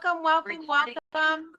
welcome.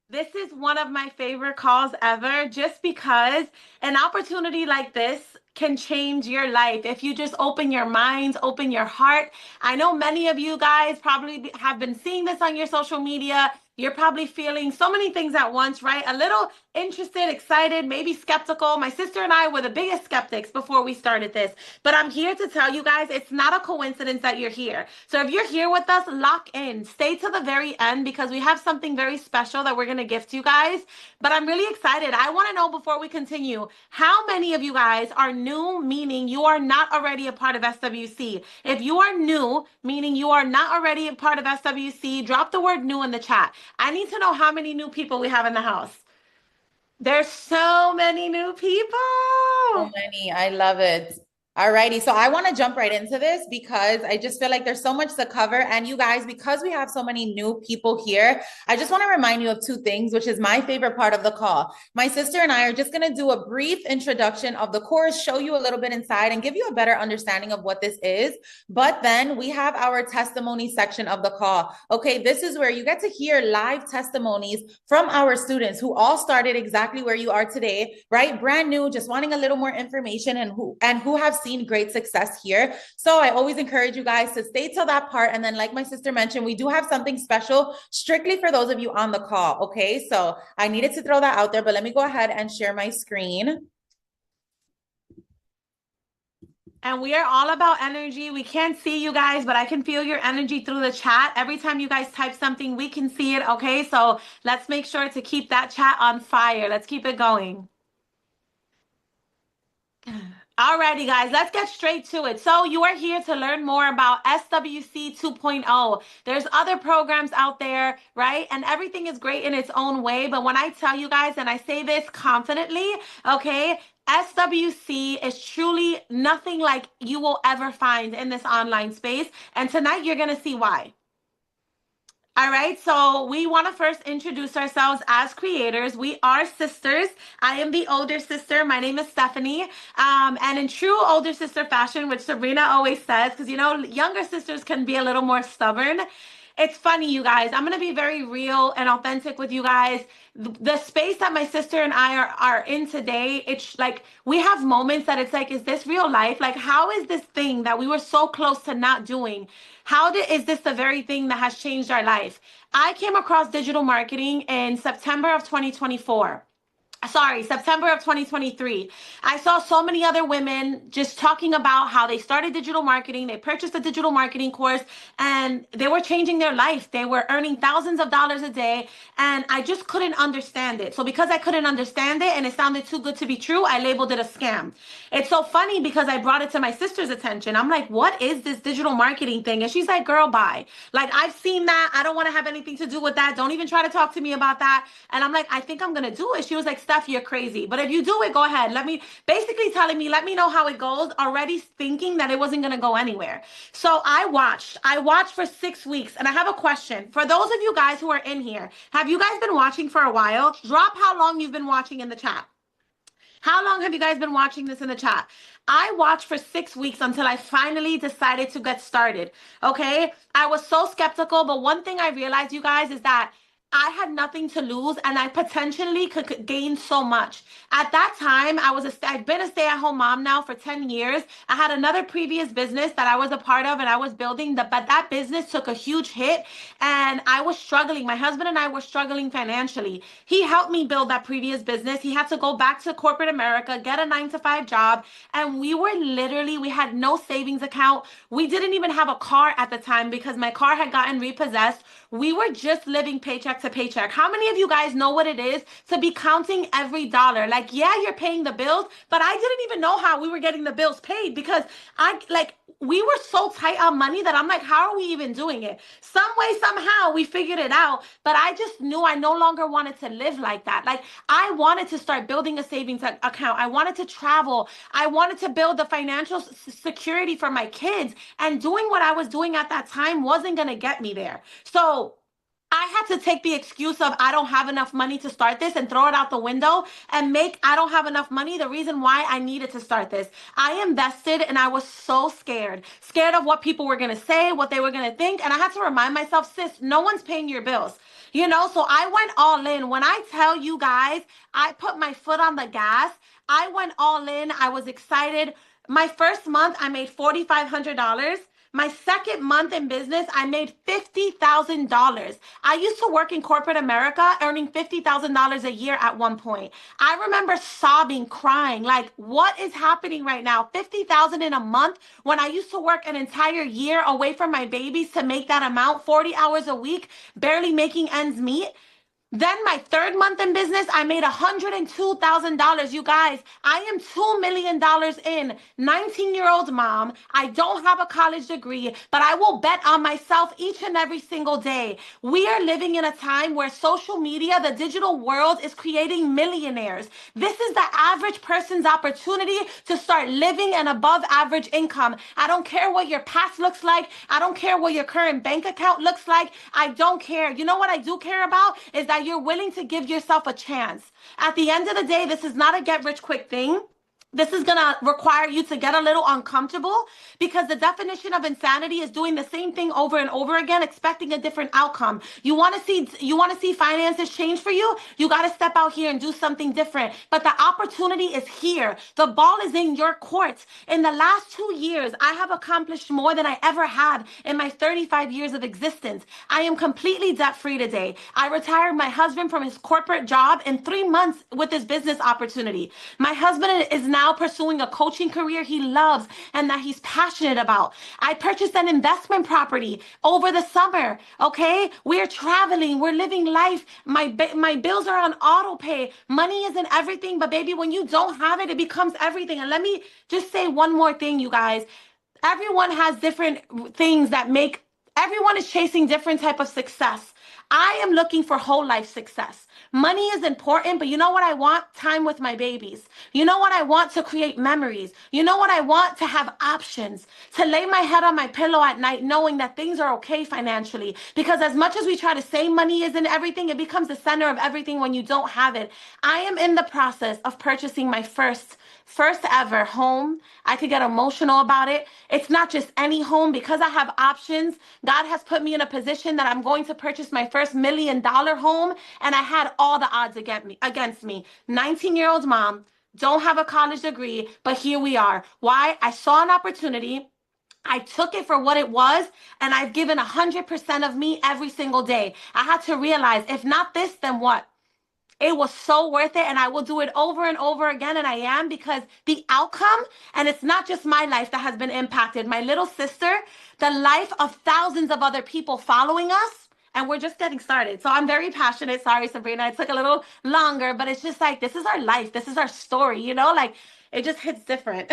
This is one of my favorite calls ever, just because an opportunity like this can change your life if you just open your minds, open your heart. I know many of you guys probably have been seeing this on your social media. You're probably feeling so many things at once, right? A little interested, excited, maybe skeptical. My sister and I were the biggest skeptics before we started this. But I'm here to tell you guys, it's not a coincidence that you're here. So if you're here with us, lock in. Stay to the very end because we have something very special that we're going to gift you guys. But I'm really excited. I want to know before we continue, how many of you guys are new, meaning you are not already a part of SWC? If you are new, meaning you are not already a part of SWC, drop the word new in the chat. I need to know how many new people we have in the house. There's so many new people. So many. I love it. All righty. So I want to jump right into this because I just feel like there's so much to cover. And you guys, because we have so many new people here, I just want to remind you of two things, which is my favorite part of the call. My sister and I are just going to do a brief introduction of the course, show you a little bit inside and give you a better understanding of what this is. But then we have our testimony section of the call. Okay, this is where you get to hear live testimonies from our students who all started exactly where you are today, right? Brand new, just wanting a little more information and who have seen great success here. So I always encourage you guys to stay till that part. And then, like my sister mentioned, we do have something special strictly for those of you on the call. Okay, so I needed to throw that out there, but let me go ahead and share my screen. And we are all about energy. We can't see you guys, but I can feel your energy through the chat. Every time you guys type something, we can see it. Okay, so let's make sure to keep that chat on fire. Let's keep it going. Alrighty, guys, let's get straight to it. So you are here to learn more about SWC 2.0. There's other programs out there, right? And everything is great in its own way. But when I tell you guys, and I say this confidently, okay, SWC is truly nothing like you will ever find in this online space. And tonight you're going to see why. All right, so we want to first introduce ourselves as creators. We are sisters. I am the older sister. My name is Stephanie. And in true older sister fashion, which Sabrina always says, because younger sisters can be a little more stubborn. It's funny, you guys. I'm going to be very real and authentic with you guys. The space that my sister and I are in today, it's like we have moments that it's like, is this real life? Like, how is this thing that we were so close to not doing? Is this the very thing that has changed our life? I came across digital marketing in September of 2024. Sorry, September of 2023. I saw so many other women just talking about how they started digital marketing. They purchased a digital marketing course and they were changing their life. They were earning thousands of dollars a day. And I just couldn't understand it. So because I couldn't understand it and it sounded too good to be true, I labeled it a scam. It's so funny because I brought it to my sister's attention. I'm like, what is this digital marketing thing? And she's like, girl, bye. Like, I've seen that. I don't want to have anything to do with that. Don't even try to talk to me about that. And I'm like, I think I'm going to do it. She was like, Steph, you're crazy. But if you do it, go ahead. Basically telling me, let me know how it goes, already thinking that it wasn't going to go anywhere. So I watched for 6 weeks. And I have a question for those of you guys who are in here. Have you guys been watching for a while? Drop how long you've been watching in the chat. How long have you guys been watching this in the chat? I watched for 6 weeks until I finally decided to get started. Okay. I was so skeptical, but one thing I realized, you guys, is that I had nothing to lose and I potentially could gain so much. At that time, I'd been a stay-at-home mom now for 10 years. I had another previous business that I was a part of and I was building, but that business took a huge hit and I was struggling. My husband and I were struggling financially. He helped me build that previous business. He had to go back to corporate America, get a 9-to-5 job, and we had no savings account. We didn't even have a car at the time because my car had gotten repossessed. We were just living paycheck to paycheck. How many of you guys know what it is to be counting every dollar? Like, yeah, you're paying the bills, but I didn't even know how we were getting the bills paid because we were so tight on money that I'm like, how are we even doing it? Some way, somehow we figured it out, but I just knew I no longer wanted to live like that. Like, I wanted to start building a savings account. I wanted to travel. I wanted to build the financial security for my kids, and doing what I was doing at that time wasn't going to get me there. So I had to take the excuse of I don't have enough money to start this and throw it out the window and make I don't have enough money the reason why I needed to start this. I invested and I was so scared, scared of what people were going to say, what they were going to think. And I had to remind myself, sis, no one's paying your bills. You know, so I went all in. When I tell you guys, I put my foot on the gas. I went all in. I was excited. My first month, I made $4,500. My second month in business, I made $50,000. I used to work in corporate America, earning $50,000 a year at one point. I remember sobbing, crying, like, what is happening right now? 50,000 in a month when I used to work an entire year away from my babies to make that amount, 40 hours a week, barely making ends meet. Then my third month in business, I made $102,000. You guys, I am $2 million in, 19-year-old mom. I don't have a college degree, but I will bet on myself each and every single day. We are living in a time where social media, the digital world, is creating millionaires. This is the average person's opportunity to start living an above average income. I don't care what your past looks like. I don't care what your current bank account looks like. I don't care. You know what I do care about is that you're willing to give yourself a chance. At the end of the day, this is not a get rich quick thing. This is going to require you to get a little uncomfortable because the definition of insanity is doing the same thing over and over again, expecting a different outcome. You want to see finances change for you? You got to step out here and do something different. But the opportunity is here. The ball is in your court. In the last 2 years, I have accomplished more than I ever had in my 35 years of existence. I am completely debt free today. I retired my husband from his corporate job in 3 months with this business opportunity. My husband is now pursuing a coaching career he loves and that he's passionate about. I purchased an investment property over the summer. Okay, we're traveling, we're living life. My bills are on auto pay. Money isn't everything, but baby, when you don't have it, it becomes everything. And let me just say one more thing, you guys. Everyone has different things that make everyone is chasing different type of success. I am looking for whole life success. Money is important, but you know what I want? Time with my babies. You know what I want? To create memories. You know what I want? To have options. To lay my head on my pillow at night knowing that things are okay financially. Because as much as we try to say money isn't everything, it becomes the center of everything when you don't have it. I am in the process of purchasing my first ever home. I could get emotional about it. It's not just any home because I have options. God has put me in a position that I'm going to purchase my first $1 million home. And I had all the odds against me. 19-year-old mom, don't have a college degree, but here we are. Why? I saw an opportunity. I took it for what it was, and I've given 100% of me every single day. I had to realize, if not this, then what? It was so worth it, and I will do it over and over again, and I am, because the outcome, and it's not just my life that has been impacted, my little sister, the life of thousands of other people following us, and we're just getting started. So I'm very passionate. Sorry, Sabrina, it took a little longer, but it's just like, this is our life. This is our story, you know, like it just hits different.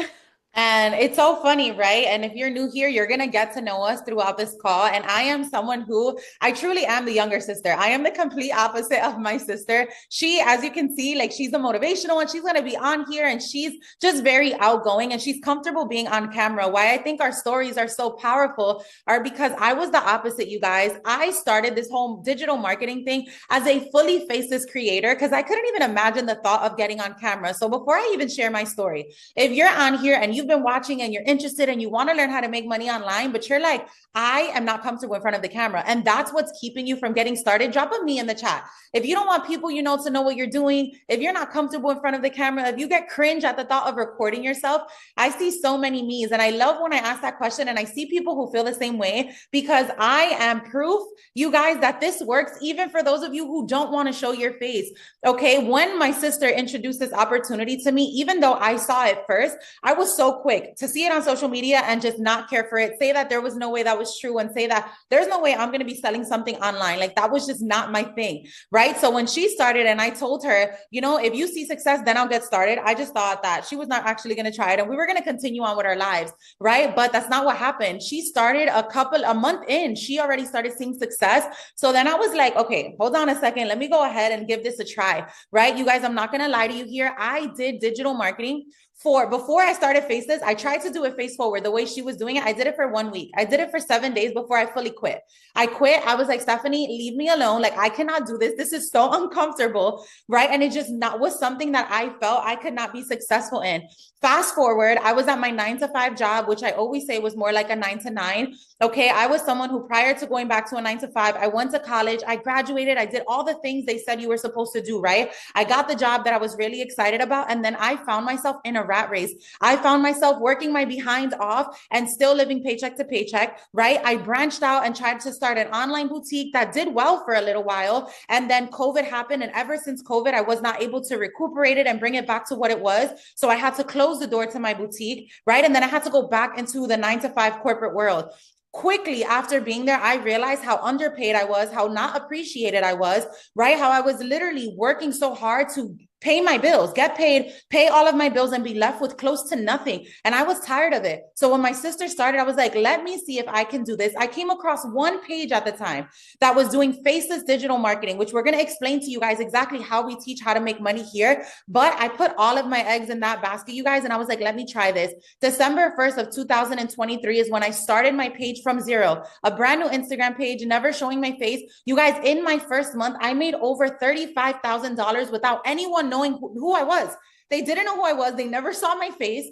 And it's so funny, right? And if you're new here, you're going to get to know us throughout this call. And I am someone who, I truly am the younger sister. I am the complete opposite of my sister. She, as you can see, like, she's a motivational one. She's going to be on here and she's just very outgoing and she's comfortable being on camera. Why I think our stories are so powerful are because I was the opposite, you guys. I started this whole digital marketing thing as a fully faceless creator because I couldn't even imagine the thought of getting on camera. So before I even share my story, if you're on here and you've been watching and you're interested and you want to learn how to make money online, but you're like, I am not comfortable in front of the camera, and that's what's keeping you from getting started, drop a me in the chat. If you don't want people you know to know what you're doing, if you're not comfortable in front of the camera, if you get cringe at the thought of recording yourself, I see so many me's. And I love when I ask that question and I see people who feel the same way, because I am proof, you guys, that this works even for those of you who don't want to show your face. Okay, when my sister introduced this opportunity to me, even though I saw it first, I was so quick to see it on social media and just not care for it, say that there was no way that was true, and say that there's no way I'm going to be selling something online. Like, that was just not my thing, right? So when she started and I told her, you know, if you see success, then I'll get started, I just thought that she was not actually going to try it and we were going to continue on with our lives, right? But that's not what happened. She started a month in, she already started seeing success. So then I was like, okay, hold on a second, let me go ahead and give this a try, right? You guys, I'm not going to lie to you here. I did digital marketing for before I started Faceless, I tried to do it face forward the way she was doing it. I did it for 1 week. I did it for 7 days before I fully quit. I quit. I was like, Stephanie, leave me alone. Like, I cannot do this. This is so uncomfortable. Right. And it just not was something that I felt I could not be successful in. Fast forward, I was at my 9 to 5 job, which I always say was more like a 9 to 9. Okay. I was someone who, prior to going back to a 9 to 5, I went to college, I graduated, I did all the things they said you were supposed to do. Right. I got the job that I was really excited about. And then I found myself in a rat race. I found myself working my behind off and still living paycheck to paycheck. Right. I branched out and tried to start an online boutique that did well for a little while. And then COVID happened. And ever since COVID, I was not able to recuperate it and bring it back to what it was. So I had to close the door to my boutique, right? And then I had to go back into the 9 to 5 corporate world. Quickly after being there, I realized how underpaid I was, how not appreciated I was, right? How I was literally working so hard to pay my bills, get paid, pay all of my bills, and be left with close to nothing. And I was tired of it. So when my sister started, I was like, let me see if I can do this. I came across one page at the time that was doing Faceless digital marketing, which we're going to explain to you guys exactly how we teach how to make money here. But I put all of my eggs in that basket, you guys, and I was like, let me try this. December 1st of 2023 is when I started my page from zero, a brand new Instagram page, never showing my face. You guys, in my first month, I made over $35,000 without anyone knowing who I was. They didn't know who I was. They never saw my face.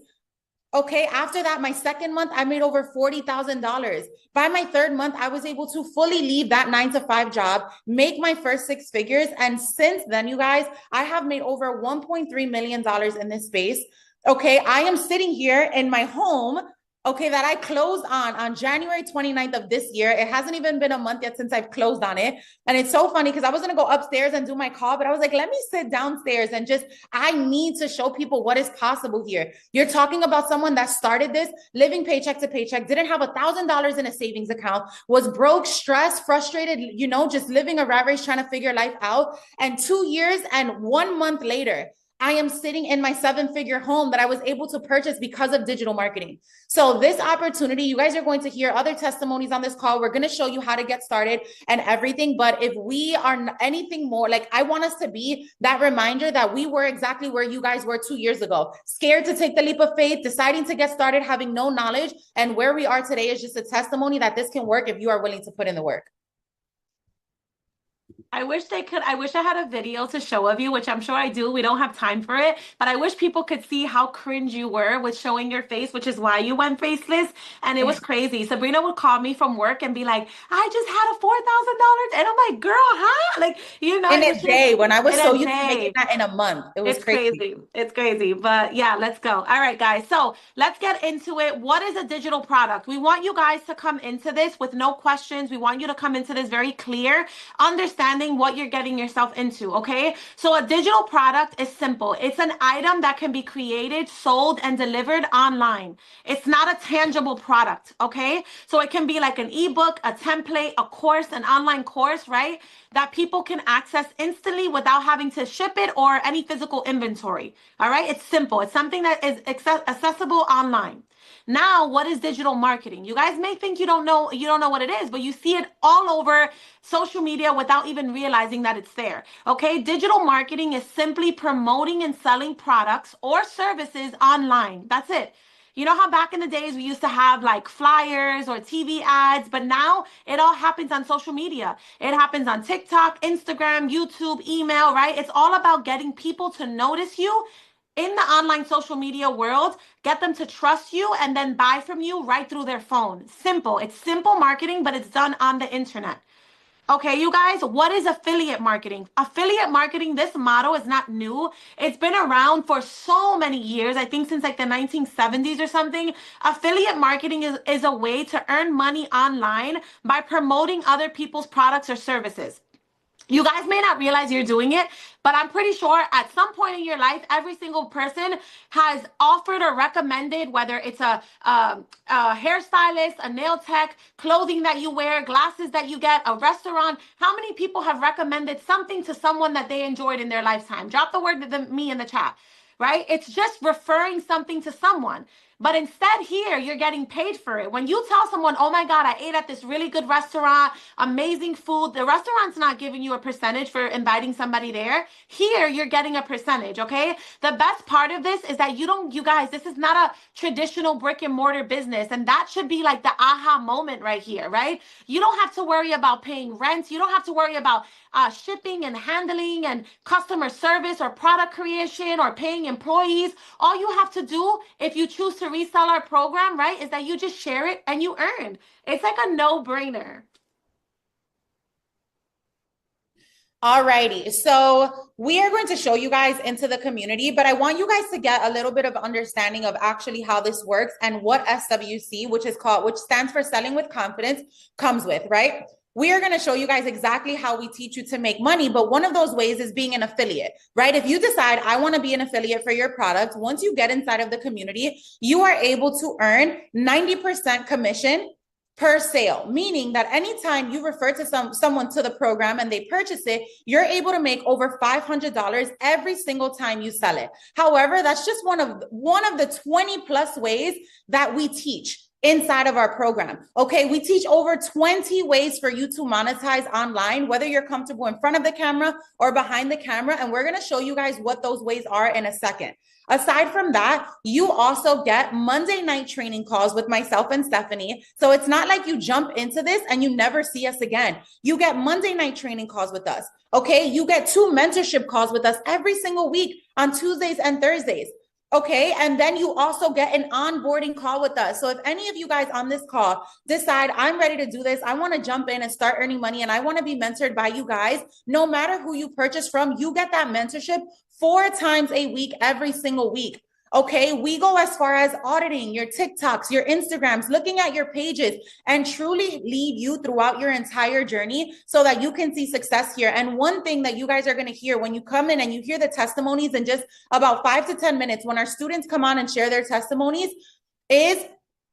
Okay. After that, my second month, I made over $40,000. By my third month, I was able to fully leave that 9 to 5 job, make my first 6 figures. And since then, you guys, I have made over $1.3 million in this space. Okay. I am sitting here in my home, okay, that I closed on January 29th of this year. It hasn't even been a month yet since I've closed on it. And it's so funny because I was going to go upstairs and do my call, but I was like, let me sit downstairs and just, I need to show people what is possible here. You're talking about someone that started this, living paycheck to paycheck, didn't have $1,000 in a savings account, was broke, stressed, frustrated, you know, just living a rat race, trying to figure life out. And 2 years and 1 month later, I am sitting in my 7-figure home that I was able to purchase because of digital marketing. So this opportunity, you guys are going to hear other testimonies on this call. We're going to show you how to get started and everything. But if we are anything more, like I want us to be that reminder that we were exactly where you guys were 2 years ago, scared to take the leap of faith, deciding to get started, having no knowledge. And where we are today is just a testimony that this can work if you are willing to put in the work. I wish they could. I wish I had a video to show of you, which I'm sure I do. We don't have time for it, but I wish people could see how cringe you were with showing your face, which is why you went faceless. And it was crazy. Sabrina would call me from work and be like, I just had a $4,000. And I'm like, girl, huh? Like, you know, In it a was just day, when I was in so a used to making day. that in a month, it was It's crazy. crazy. It's crazy. But yeah, let's go. All right, guys. So let's get into it. What is a digital product? We want you guys to come into this with no questions. We want you to come into this very clear, understanding what you're getting yourself into. Okay. So a digital product is simple. It's an item that can be created, sold, and delivered online. It's not a tangible product. Okay. So it can be like an ebook, a template, a course, an online course, right? That people can access instantly without having to ship it or any physical inventory. All right. It's simple. It's something that is accessible online. Now, what is digital marketing? You guys may think you don't know what it is, but you see it all over social media without even realizing that it's there. Okay? Digital marketing is simply promoting and selling products or services online. That's it. You know how back in the days we used to have like flyers or TV ads, but now it all happens on social media. It happens on TikTok, Instagram, YouTube, email, right? It's all about getting people to notice you in the online social media world, get them to trust you, and then buy from you right through their phone. Simple. It's simple marketing, but it's done on the internet. Okay, you guys, what is affiliate marketing? Affiliate marketing, this model is not new. It's been around for so many years, I think since like the 1970s or something. Affiliate marketing is a way to earn money online by promoting other people's products or services. You guys may not realize you're doing it, but I'm pretty sure at some point in your life, every single person has offered or recommended, whether it's a hairstylist, a nail tech, clothing that you wear, glasses that you get, a restaurant. How many people have recommended something to someone that they enjoyed in their lifetime? Drop the word to me in the chat, right? It's just referring something to someone. But instead here, you're getting paid for it. When you tell someone, oh my God, I ate at this really good restaurant, amazing food, the restaurant's not giving you a percentage for inviting somebody there. Here, you're getting a percentage, okay? The best part of this is that you guys, this is not a traditional brick and mortar business. And that should be like the aha moment right here, right? You don't have to worry about paying rent. You don't have to worry about shipping and handling and customer service or product creation or paying employees. All you have to do if you choose to resell our program, right, is that you just share it and you earn. It's like a no-brainer. Alrighty, so we are going to show you guys into the community, but I want you guys to get a little bit of understanding of actually how this works and what SWC, which stands for Selling with Confidence, comes with, right? We are going to show you guys exactly how we teach you to make money, but one of those ways is being an affiliate, right? If you decide I want to be an affiliate for your product, once you get inside of the community, you are able to earn 90% commission per sale, meaning that anytime you refer to someone to the program and they purchase it, you're able to make over $500 every single time you sell it. However, that's just one of the 20 plus ways that we teach inside of our program. Okay, we teach over 20 ways for you to monetize online, whether you're comfortable in front of the camera or behind the camera, and we're going to show you guys what those ways are in a second. Aside from that, you also get Monday night training calls with myself and Stephanie. So it's not like you jump into this and you never see us again. You get Monday night training calls with us. Okay. You get 2 mentorship calls with us every single week on Tuesdays and Thursdays. Okay. And then you also get an onboarding call with us. So if any of you guys on this call decide I'm ready to do this, I want to jump in and start earning money and I want to be mentored by you guys, no matter who you purchase from, you get that mentorship 4 times a week, every single week. Okay, we go as far as auditing your TikToks, your Instagrams, looking at your pages, and truly lead you throughout your entire journey so that you can see success here. And one thing that you guys are going to hear when you come in and you hear the testimonies in just about 5 to 10 minutes, when our students come on and share their testimonies, is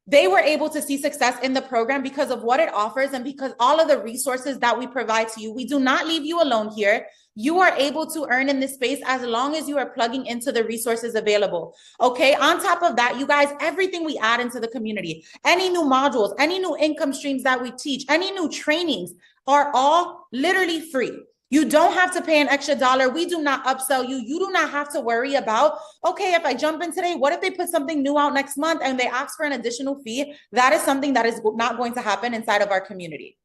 they were able to see success in the program because of what it offers and because all of the resources that we provide to you. We do not leave you alone here. You are able to earn in this space as long as you are plugging into the resources available. Okay. On top of that, you guys, everything we add into the community, any new modules, any new income streams that we teach, any new trainings are all literally free. You don't have to pay an extra dollar. We do not upsell you. You do not have to worry about, okay, if I jump in today, what if they put something new out next month and they ask for an additional fee? That is something that is not going to happen inside of our community.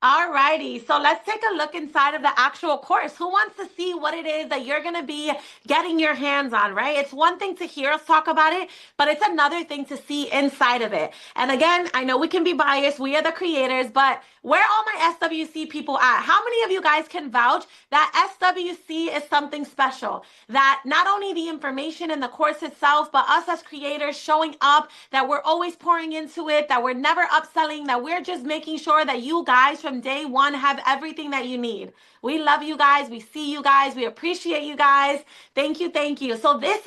All righty, so let's take a look inside of the actual course. Who wants to see what it is that you're going to be getting your hands on, right? It's one thing to hear us talk about it, but it's another thing to see inside of it. And again, I know we can be biased. We are the creators, but where are all my SWC people at? How many of you guys can vouch that SWC is something special? That not only the information in the course itself, but us as creators showing up, that we're always pouring into it, that we're never upselling, that we're just making sure that you guys from day one have everything that you need. We love you guys. We see you guys. We appreciate you guys. Thank you. Thank you. So this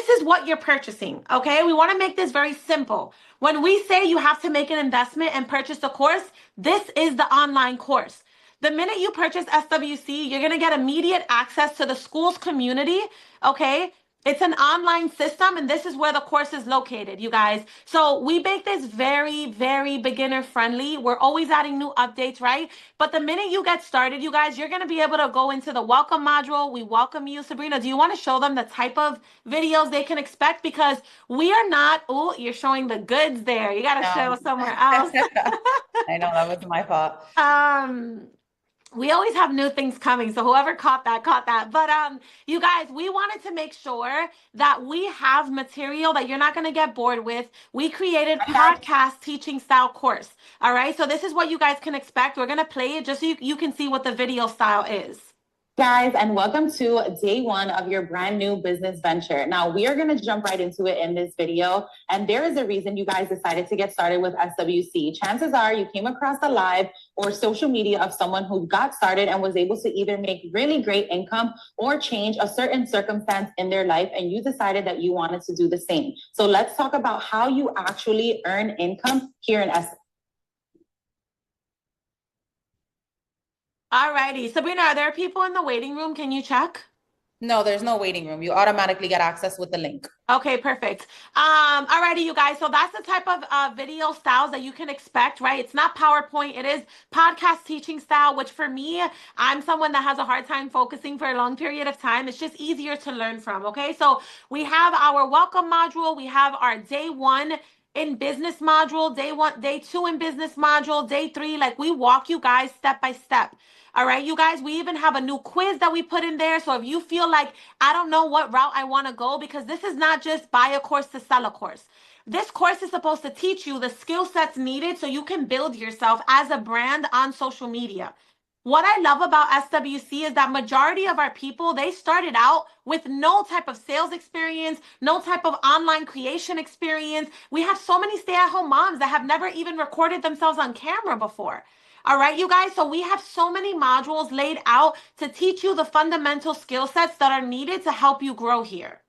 is what you're purchasing. Okay. We want to make this very simple. When we say you have to make an investment and purchase the course, this is the online course. The minute you purchase SWC, you're going to get immediate access to the school's community. Okay. It's an online system, and this is where the course is located, you guys. So we make this very, very beginner friendly. We're always adding new updates, right? But the minute you get started, you guys, you're going to be able to go into the welcome module. We welcome you. Sabrina, do you want to show them the type of videos they can expect? Because we are not, oh, you're showing the goods there. You got to show somewhere else. I know that was my fault. We always have new things coming, so whoever caught that caught that. But you guys, we wanted to make sure that we have material that you're not going to get bored with. We created podcast teaching style course. All right, so this is what you guys can expect. We're going to play it just so you can see what the video style is. Guys, and welcome to day 1 of your brand new business venture. Now, we are going to jump right into it in this video, and there is a reason you guys decided to get started with SWC. Chances are you came across a live or social media of someone who got started and was able to either make really great income or change a certain circumstance in their life, and you decided that you wanted to do the same. So let's talk about how you actually earn income here in SWC. All righty. Sabrina, are there people in the waiting room? Can you check? No, there's no waiting room. You automatically get access with the link. Okay, perfect. Alrighty, you guys. So that's the type of video styles that you can expect, right? It's not PowerPoint. It is podcast teaching style, which for me, I'm someone that has a hard time focusing for a long period of time. It's just easier to learn from. Okay, so we have our welcome module. We have our day one in business module, day one, day two in business module, day three. Like we walk you guys step by step. All right, you guys, we even have a new quiz that we put in there. So if you feel like I don't know what route I want to go, because this is not just buy a course to sell a course. This course is supposed to teach you the skill sets needed so you can build yourself as a brand on social media. What I love about SWC is that majority of our people, they started out with no type of sales experience, no type of online creation experience. We have so many stay-at-home moms that have never even recorded themselves on camera before. All right, you guys. So we have so many modules laid out to teach you the fundamental skill sets that are needed to help you grow here.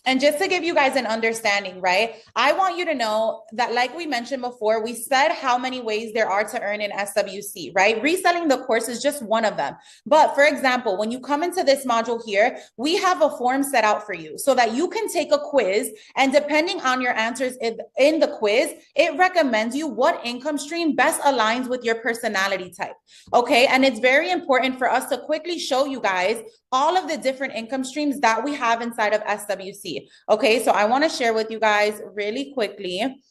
And just to give you guys an understanding, right? I want you to know that, like we mentioned before, we said how many ways there are to earn in SWC, right? Reselling the course is just one of them. But for example, when you come into this module here, we have a form set out for you so that you can take a quiz. And depending on your answers in the quiz, it recommends you what income stream best aligns with your personality type. Okay. And it's very important for us to quickly show you guys all of the different income streams that we have inside of SWC. Okay, so I want to share with you guys really quickly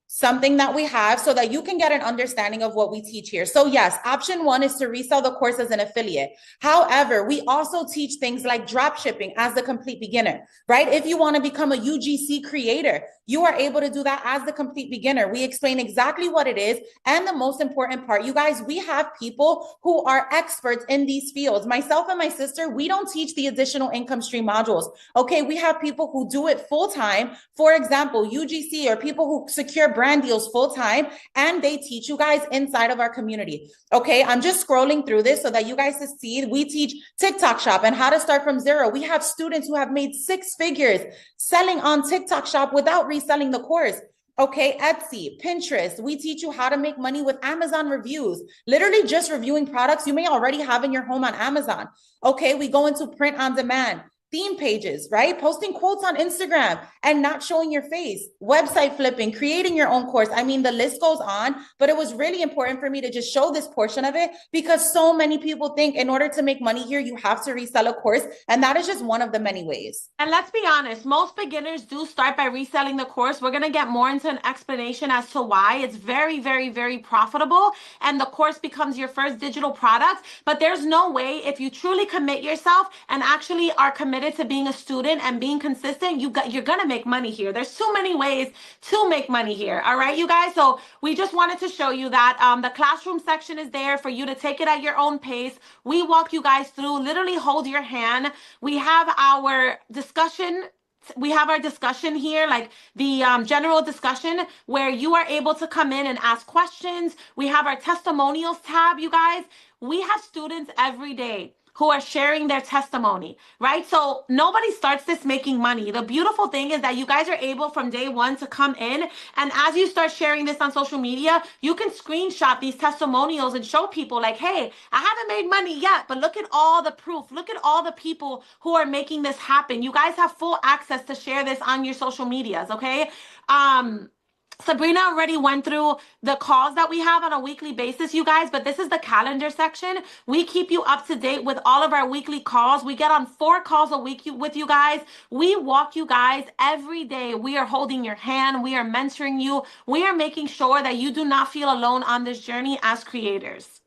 something that we have so that you can get an understanding of what we teach here. So yes, option one is to resell the course as an affiliate. However, we also teach things like drop shipping as the complete beginner, right? If you want to become a UGC creator, you are able to do that as the complete beginner. We explain exactly what it is. And the most important part, you guys, we have people who are experts in these fields. Myself and my sister, we don't teach the additional income stream modules. Okay, we have people who do it full time. For example, UGC, or people who secure brand deals full time, and they teach you guys inside of our community. Okay, I'm just scrolling through this so that you guys can see. We teach TikTok shop and how to start from zero. We have students who have made 6 figures selling on TikTok shop without reselling the course. Okay, Etsy, Pinterest. We teach you how to make money with Amazon reviews, literally just reviewing products you may already have in your home on Amazon. Okay, we go into print on demand, theme pages, right? Posting quotes on Instagram and not showing your face, website flipping, creating your own course. I mean, the list goes on, but it was really important for me to just show this portion of it because so many people think in order to make money here, you have to resell a course. And that is just one of the many ways. And let's be honest, most beginners do start by reselling the course. We're going to get more into an explanation as to why. It's very, very, very profitable. And the course becomes your first digital product. But there's no way, if you truly commit yourself and actually are committed to being a student and being consistent, you're going to make money here. There's too many ways to make money here. All right, you guys. So we just wanted to show you that the classroom section is there for you to take it at your own pace. We walk you guys through, literally hold your hand. We have our discussion. We have our discussion here, like the general discussion where you are able to come in and ask questions. We have our testimonials tab, you guys. We have students every day who are sharing their testimony, right? So nobody starts this making money. The beautiful thing is that you guys are able from day one to come in, and as you start sharing this on social media, you can screenshot these testimonials and show people like, hey, I haven't made money yet, but look at all the proof. Look at all the people who are making this happen. You guys have full access to share this on your social medias, okay? Sabrina already went through the calls that we have on a weekly basis, you guys, but this is the calendar section. We keep you up to date with all of our weekly calls. We get on 4 calls a week with you guys. We walk you guys every day. We are holding your hand. We are mentoring you. We are making sure that you do not feel alone on this journey as creators.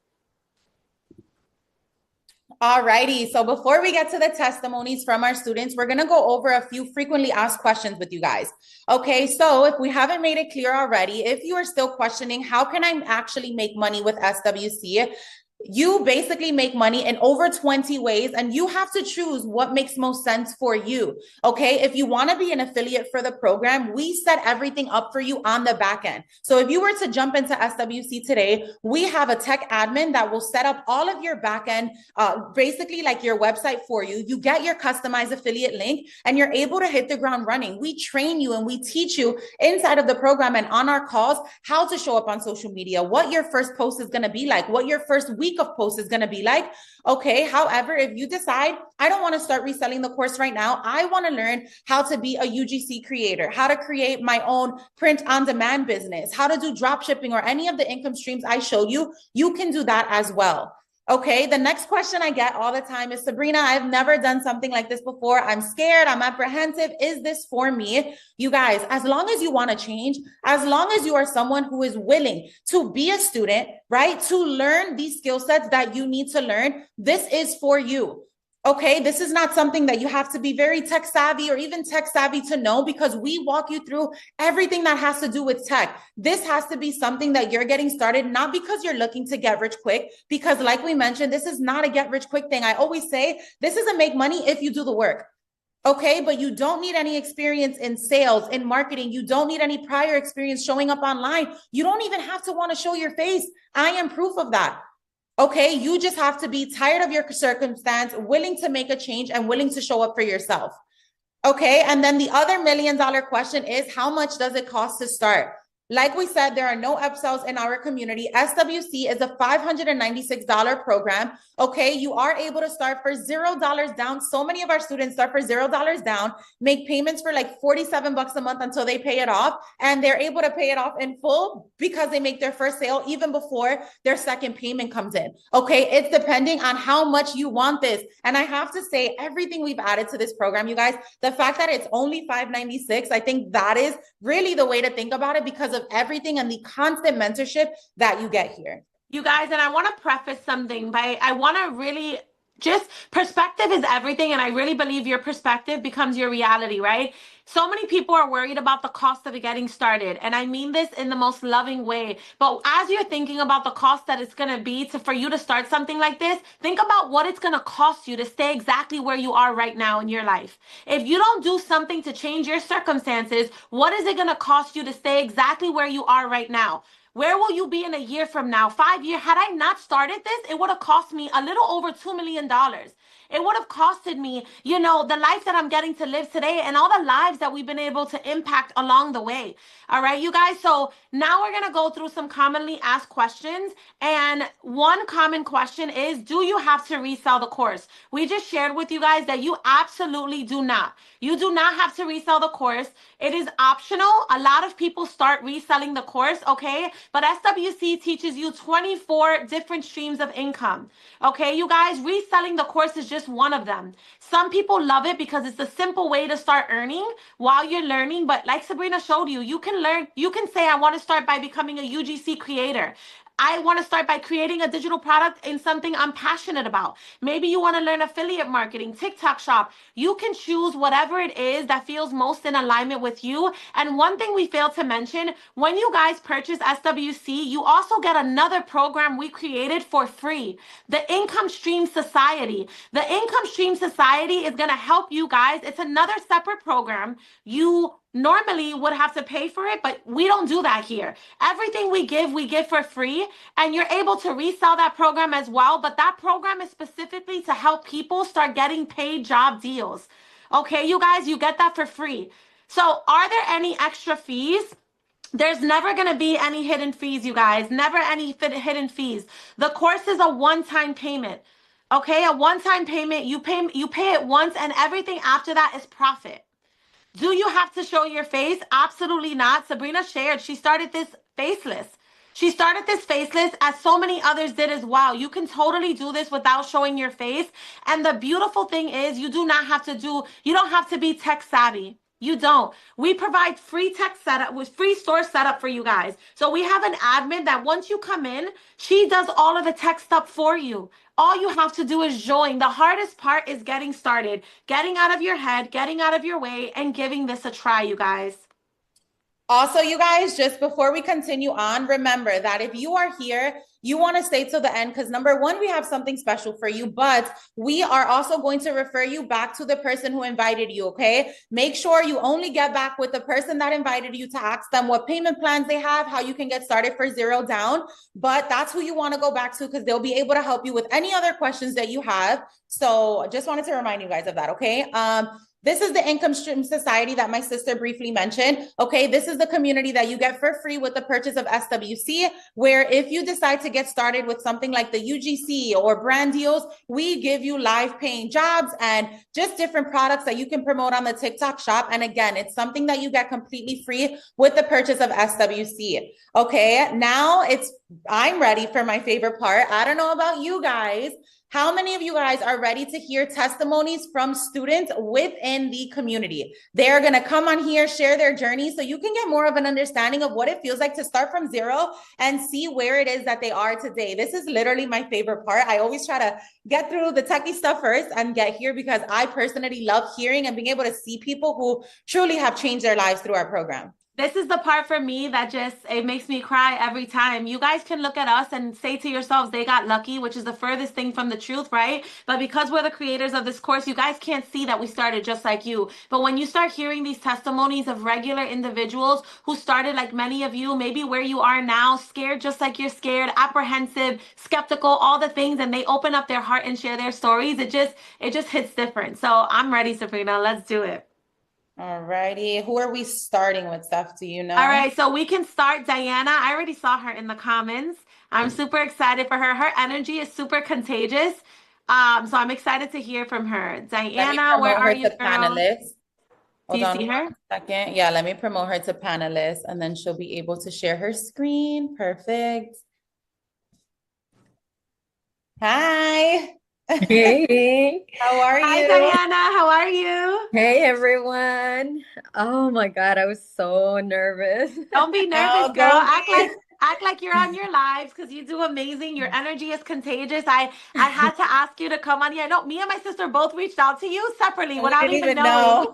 Alrighty, so before we get to the testimonies from our students, we're going to go over a few frequently asked questions with you guys. Okay, so if we haven't made it clear already, if you are still questioning, how can I actually make money with SWC? You basically make money in over 20 ways, and you have to choose what makes most sense for you. Okay. If you want to be an affiliate for the program, we set everything up for you on the back end. So if you were to jump into SWC today, we have a tech admin that will set up all of your back end, basically like your website for you. You get your customized affiliate link and you're able to hit the ground running. We train you and we teach you inside of the program and on our calls how to show up on social media, what your first post is going to be like, what your first week week of posts is going to be like. Okay. However, if you decide, I don't want to start reselling the course right now, I want to learn how to be a UGC creator, how to create my own print on demand business, how to do drop shipping or any of the income streams I showed you, you can do that as well. Okay, the next question I get all the time is, Sabrina, I've never done something like this before. I'm scared, I'm apprehensive. Is this for me? You guys, as long as you want to change, as long as you are someone who is willing to be a student, right, to learn these skill sets that you need to learn, this is for you. Okay, this is not something that you have to be very tech savvy or even tech savvy to know, because we walk you through everything that has to do with tech. This has to be something that you're getting started, not because you're looking to get rich quick, because like we mentioned, this is not a get rich quick thing. I always say this is a make money if you do the work. Okay, but you don't need any experience in sales, in marketing. You don't need any prior experience showing up online. You don't even have to want to show your face. I am proof of that. Okay, you just have to be tired of your circumstance, willing to make a change and willing to show up for yourself. Okay, and then the other $1 million question is, how much does it cost to start? Like we said, there are no upsells in our community. SWC is a $596 program. Okay, you are able to start for $0 down. So many of our students start for $0 down, make payments for like 47 bucks a month until they pay it off. And they're able to pay it off in full because they make their first sale even before their second payment comes in. Okay, it's depending on how much you want this. And I have to say, everything we've added to this program, you guys, the fact that it's only $596, I think that is really the way to think about it, because of everything and the constant mentorship that you get here. You guys, and I want to preface something by, I want to really just, perspective is everything. And I really believe your perspective becomes your reality, right? So many people are worried about the cost of getting started. And I mean this in the most loving way. But as you're thinking about the cost that it's going to be for you to start something like this, think about what it's going to cost you to stay exactly where you are right now in your life. If you don't do something to change your circumstances, what is it going to cost you to stay exactly where you are right now? Where will you be in a year from now, 5 years? Had I not started this, it would have cost me a little over $2 million. It would have costed me, you know, the life that I'm getting to live today and all the lives that we've been able to impact along the way. All right, you guys. So now we're going to go through some commonly asked questions. And one common question is, do you have to resell the course? We just shared with you guys that you absolutely do not. You do not have to resell the course. It is optional. A lot of people start reselling the course, okay? But SWC teaches you 24 different streams of income. Okay, you guys, reselling the course is just one of them. Some people love it because it's a simple way to start earning while you're learning. But like Sabrina showed you, you can learn, you can say, I want to start by becoming a UGC creator. I want to start by creating a digital product in something I'm passionate about. Maybe you want to learn affiliate marketing, TikTok shop. You can choose whatever it is that feels most in alignment with you. And one thing we failed to mention, when you guys purchase SWC, you also get another program we created for free, the Income Stream Society. The Income Stream Society is going to help you guys. It's another separate program. You normally would have to pay for it, but we don't do that here. Everything we give for free, and you're able to resell that program as well. But that program is specifically to help people start getting paid job deals. Okay, you guys, you get that for free. So are there any extra fees? There's never going to be any hidden fees, you guys. Never any hidden fees. The course is a one-time payment. Okay, a one-time payment. You pay it once, and everything after that is profit. Do you have to show your face? Absolutely not. Sabrina shared, she started this faceless. She started this faceless, as so many others did as well. You can totally do this without showing your face. And the beautiful thing is, you don't have to be tech savvy. You don't. We provide free tech setup with free store setup for you guys. So we have an admin that once you come in, she does all of the tech stuff for you. All you have to do is join. The hardest part is getting started, getting out of your head, getting out of your way, and giving this a try, you guys. Also, you guys, just before we continue on, remember that if you are here, you want to stay till the end, because number one, we have something special for you, but we are also going to refer you back to the person who invited you, okay? Make sure you only get back with the person that invited you to ask them what payment plans they have, how you can get started for $0 down, but that's who you want to go back to, because they'll be able to help you with any other questions that you have. So just wanted to remind you guys of that, okay? This is the income stream society that my sister briefly mentioned. Okay, this is the community that you get for free with the purchase of SWC, where if you decide to get started with something like the UGC or brand deals, we give you live paying jobs and just different products that you can promote on the TikTok shop. And again, it's something that you get completely free with the purchase of SWC. Okay, now I'm ready for my favorite part. I don't know about you guys. How many of you guys are ready to hear testimonies from students within the community? They're going to come on here, share their journey so you can get more of an understanding of what it feels like to start from zero and see where it is that they are today. This is literally my favorite part. I always try to get through the techie stuff first and get here because I personally love hearing and being able to see people who truly have changed their lives through our program. This is the part for me that it makes me cry every time. You guys can look at us and say to yourselves, they got lucky, which is the furthest thing from the truth, right? But because we're the creators of this course, you guys can't see that we started just like you. But when you start hearing these testimonies of regular individuals who started like many of you, maybe where you are now, scared just like you're scared, apprehensive, skeptical, all the things, and they open up their heart and share their stories, it just hits different. So I'm ready, Sabrina. Let's do it. All righty. Who are we starting with, Steph? Do you know? All right, so we can start Diana. I already saw her in the comments. I'm super excited for her. Her energy is super contagious. So I'm excited to hear from her. Diana, where are you, girl? Panelist. Do you see her? Second. Yeah, let me promote her to panelist and then she'll be able to share her screen. Perfect. Hi. Hey. How are you? Hi, Diana. How are you? Hey, everyone. Oh my God, I was so nervous. Don't be nervous, girl. Act like you're on your lives because you do amazing. Your energy is contagious. I had to ask you to come on here. I know me and my sister both reached out to you separately without even knowing.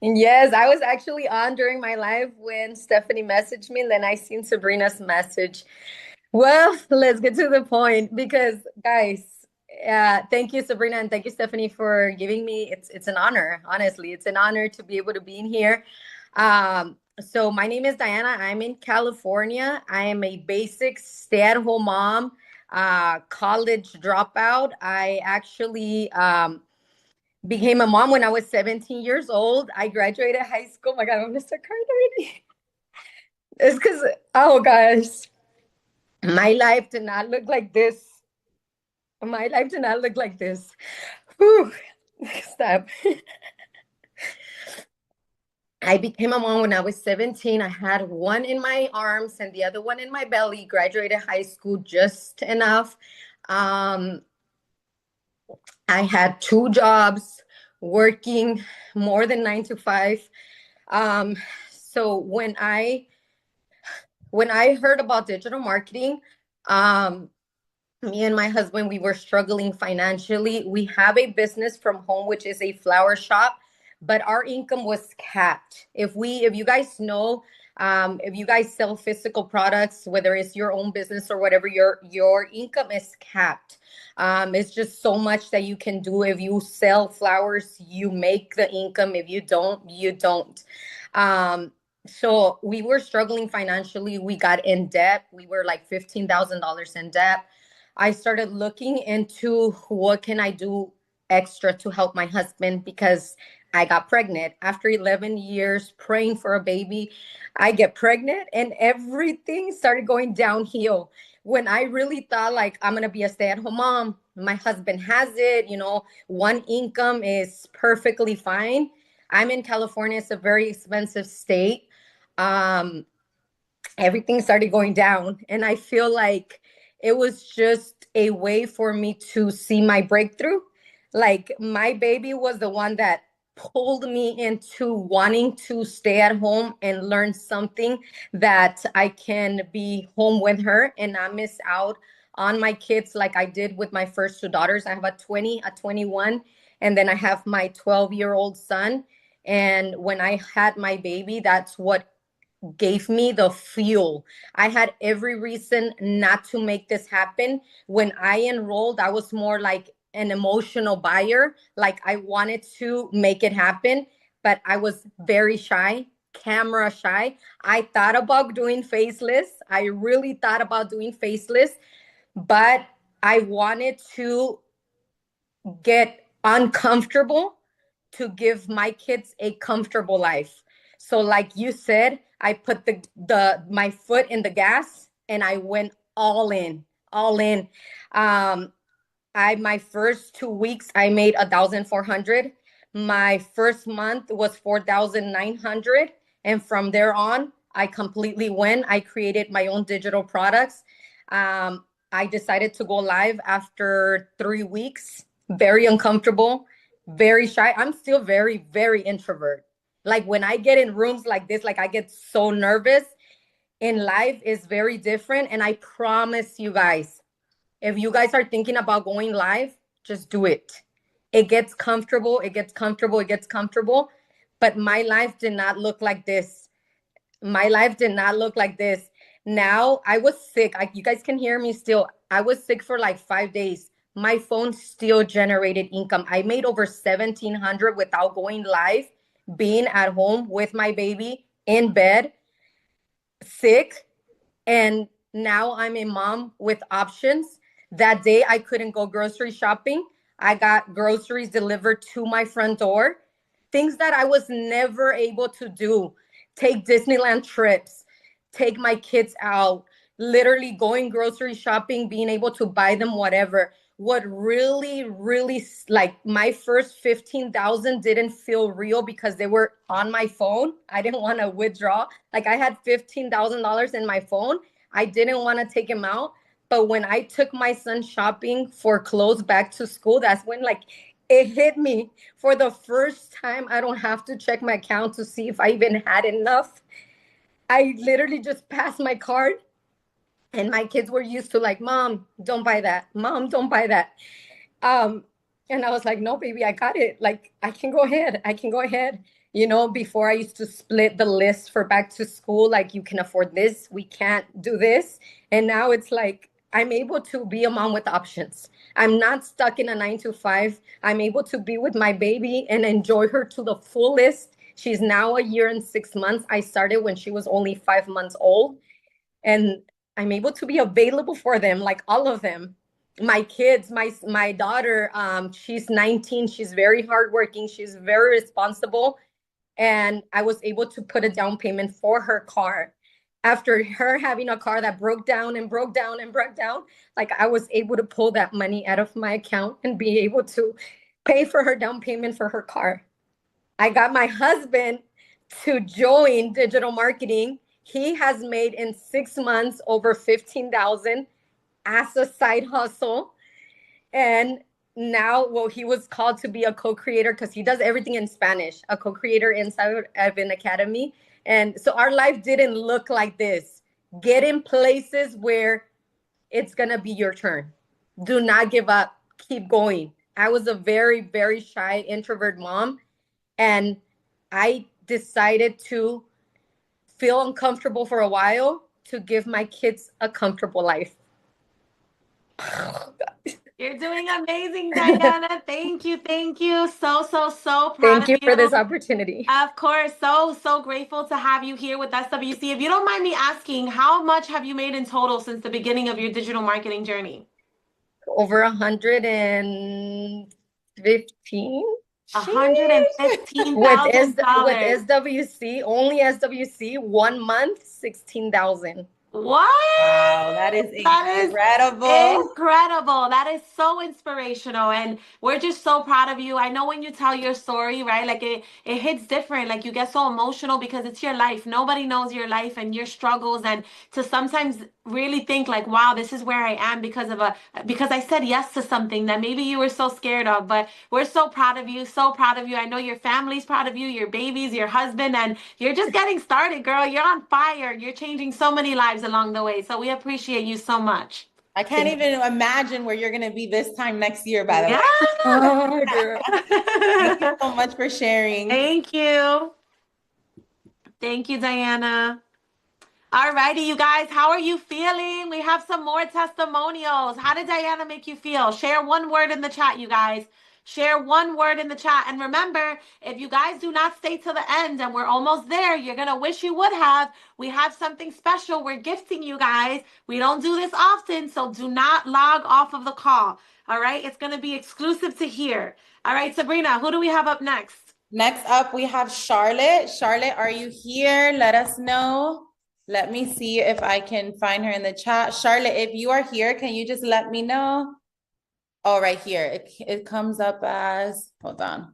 Yes, I was actually on during my live when Stephanie messaged me, and then I seen Sabrina's message. Well, let's get to the point because, guys, thank you, Sabrina, and thank you, Stephanie, for giving me. It's an honor, honestly. It's an honor to be able to be in here. So my name is Diana. I'm in California. I am a basic stay-at-home mom, college dropout. I actually became a mom when I was 17 years old. I graduated high school. Oh my God, I'm gonna start crying already. It's because, oh gosh. My life did not look like this. My life did not look like this. Whew. Stop. I became a mom when I was 17. I had one in my arms and the other one in my belly. Graduated high school just enough. I had 2 jobs, working more than 9 to 5. So when I heard about digital marketing, me and my husband, we were struggling financially. We have a business from home, which is a flower shop, but our income was capped. If you guys know, if you guys sell physical products, whether it's your own business or whatever, your income is capped. It's just so much that you can do. If you sell flowers, you make the income. If you don't, you don't. So we were struggling financially. We got in debt. We were like $15,000 in debt. I started looking into what can I do extra to help my husband because I got pregnant. After 11 years praying for a baby, I get pregnant and everything started going downhill. When I really thought like I'm going to be a stay-at-home mom, my husband has it, one income is perfectly fine. I'm in California. It's a very expensive state. Everything started going down and I feel like it was just a way for me to see my breakthrough. Like my baby was the one that pulled me into wanting to stay at home and learn something that I can be home with her and not miss out on my kids like I did with my first 2 daughters. I have a 20, a 21, and then I have my 12-year-old son. And when I had my baby, that's what gave me the fuel. I had every reason not to make this happen. When I enrolled, I was more like an emotional buyer. Like I wanted to make it happen, but I was very shy, camera shy. I thought about doing faceless. I really thought about doing faceless, but I wanted to get uncomfortable to give my kids a comfortable life. So like you said, I put my foot in the gas and I went all in, all in. My first 2 weeks I made 1,400. My first month was 4,900, and from there on I completely went. I created my own digital products. I decided to go live after 3 weeks. Very uncomfortable, very shy. I'm still very, very introvert. Like when I get in rooms like this, like I get so nervous. In live is very different, and I promise you guys, if you guys are thinking about going live, just do it. It gets comfortable, it gets comfortable, it gets comfortable. But my life did not look like this. My life did not look like this. Now I was sick. You guys can hear me still. I was sick for like 5 days. My phone still generated income. I made over 1,700 without going live, being at home with my baby in bed, sick. And now I'm a mom with options. That day I couldn't go grocery shopping. I got groceries delivered to my front door. Things that I was never able to do. Take Disneyland trips, take my kids out, literally going grocery shopping, being able to buy them whatever. What really, really, like my first 15,000 didn't feel real because they were on my phone. I didn't want to withdraw. Like I had $15,000 in my phone. I didn't want to take him out. But when I took my son shopping for clothes back to school, that's when like it hit me for the first time. I don't have to check my account to see if I even had enough. I literally just passed my card, and my kids were used to like, Mom, don't buy that. Mom, don't buy that. Um, and I was like, no, baby, I got it. Like, I can go ahead. I can go ahead. You know, before I used to split the list for back to school, like, you can afford this, we can't do this. And now it's like, I'm able to be a mom with options. I'm not stuck in a 9 to 5. I'm able to be with my baby and enjoy her to the fullest. She's now a year and 6 months. I started when she was only 5 months old. And I'm able to be available for them, like all of them. My kids, my daughter, she's 19. She's very hardworking. She's very responsible. And I was able to put a down payment for her car. After her having a car that broke down and broke down and broke down, like I was able to pull that money out of my account and be able to pay for her down payment for her car. I got my husband to join digital marketing. He has made in 6 months over 15,000 as a side hustle. And now, well, he was called to be a co-creator because he does everything in Spanish, a co-creator inside of an academy. And so our life didn't look like this. Get in places where it's going to be your turn. Do not give up. Keep going. I was a very, very shy introvert mom. And I decided to feel uncomfortable for a while to give my kids a comfortable life. You're doing amazing, Diana. Thank you. Thank you. So proud Thank of you you. for this opportunity. Of course. So grateful to have you here with SWC. If you don't mind me asking, how much have you made in total since the beginning of your digital marketing journey? Over 115. $115,000. With SWC, only SWC, 1 month, 16,000. What? Wow, that is incredible. Incredible. That is so inspirational. And we're just so proud of you. I know when you tell your story, right? Like it hits different. Like you get so emotional because it's your life. Nobody knows your life and your struggles. And to sometimes really think like, wow, this is where I am because I said yes to something that maybe you were so scared of. But we're so proud of you, so proud of you. I know your family's proud of you, your babies, your husband, and you're just getting started, girl. You're on fire. You're changing so many lives along the way. So we appreciate you so much. I can't even imagine where you're going to be this time next year, by the way. Oh, girl. Thank you so much for sharing. Thank you. Thank you, Diana. All righty, you guys, how are you feeling? We have some more testimonials. How did Diana make you feel? Share one word in the chat, you guys. Share one word in the chat. And remember, if you guys do not stay till the end, and we're almost there, you're going to wish you would have. We have something special we're gifting you guys. We don't do this often, so do not log off of the call. All right, it's going to be exclusive to here. All right, Sabrina, who do we have up next? Next up, we have Charlotte. Charlotte, are you here? Let us know. Let me see if I can find her in the chat. Charlotte, if you are here, can you just let me know? Oh, right here. It comes up as, hold on.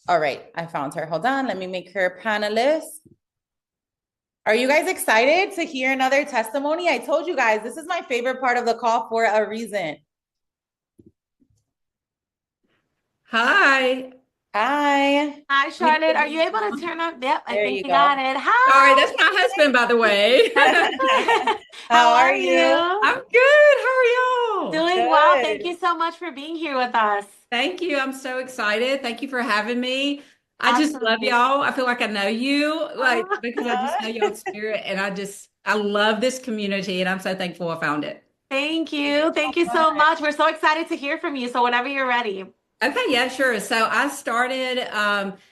All right, I found her. Hold on, let me make her a panelist. Are you guys excited to hear another testimony? I told you guys, this is my favorite part of the call for a reason. Hi. Hi. Hi, Charlotte. Are you able to turn on? Yep, I There think you you got go. it. Sorry, Hi. that's my husband, by the way. That's okay. How How are are you? you? I'm good. How are y'all? Doing well. Thank Good. you so much for being here with us. Thank you. I'm so excited. Thank you for having me. I just love Absolutely. y'all. I feel like I know you, like, Oh, because I just know y'all's spirit, and I love this community, and I'm so thankful I found it. thank Thank you you. so Thank you so much. much. We're so excited to hear from you. So whenever you're ready. Okay, yeah, sure. So I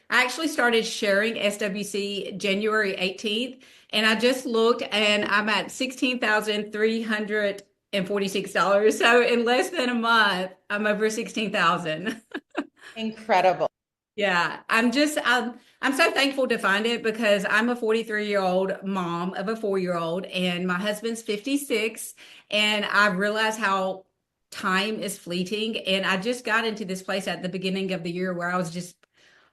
actually started sharing SWC January 18th, and I just looked and I'm at $16,346. So in less than a month, I'm over 16,000. Incredible. Yeah, I'm so thankful to find it because I'm a 43-year-old mom of a 4-year-old and my husband's 56, and I realize how time is fleeting, and I just got into this place at the beginning of the year where I was just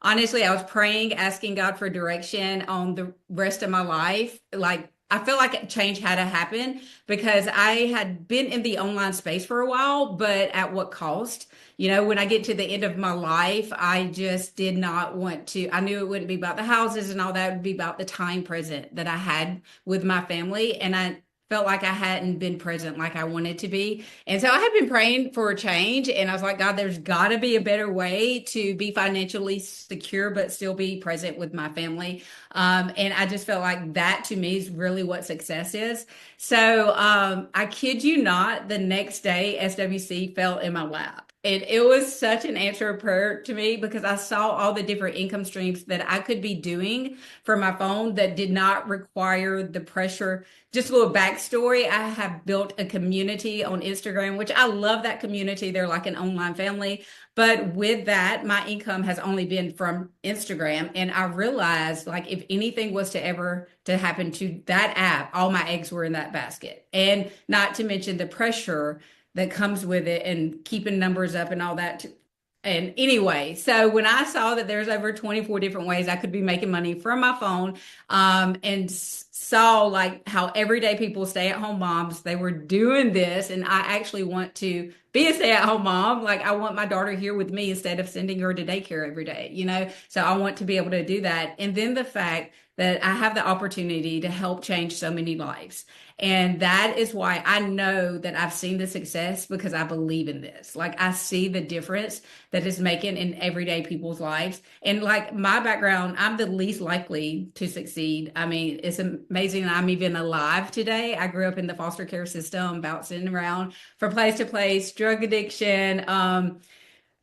honestly, I was praying, asking God for direction on the rest of my life. Like, I feel like a change had to happen because I had been in the online space for a while, but at what cost? You know, when I get to the end of my life, I just did not want to. I knew it wouldn't be about the houses and all that, it would be about the time present that I had with my family. And I felt like I hadn't been present like I wanted to be. And so I had been praying for a change, and I was like, God, there's got to be a better way to be financially secure, but still be present with my family. And I just felt like that to me is really what success is. So I kid you not, the next day, SWC fell in my lap. And it was such an answer of prayer to me because I saw all the different income streams that I could be doing for my phone that did not require the pressure. Just a little backstory. I have built a community on Instagram, which I love that community. They're like an online family. But with that, my income has only been from Instagram. And I realized like if anything was to ever to happen to that app, all my eggs were in that basket. And not to mention the pressure that comes with it and keeping numbers up and all that. And anyway, so when I saw that there's over 24 different ways I could be making money from my phone, and saw like how everyday people, stay-at-home moms, they were doing this, and I actually want to be a stay-at-home mom. Like I want my daughter here with me instead of sending her to daycare every day, you know? So I want to be able to do that. And then the fact that I have the opportunity to help change so many lives. And that is why I know that I've seen the success because I believe in this. Like I see the difference that it's making in everyday people's lives. And like my background, I'm the least likely to succeed. I mean, it's amazing I'm even alive today. I grew up in the foster care system, bouncing around from place to place, drug addiction,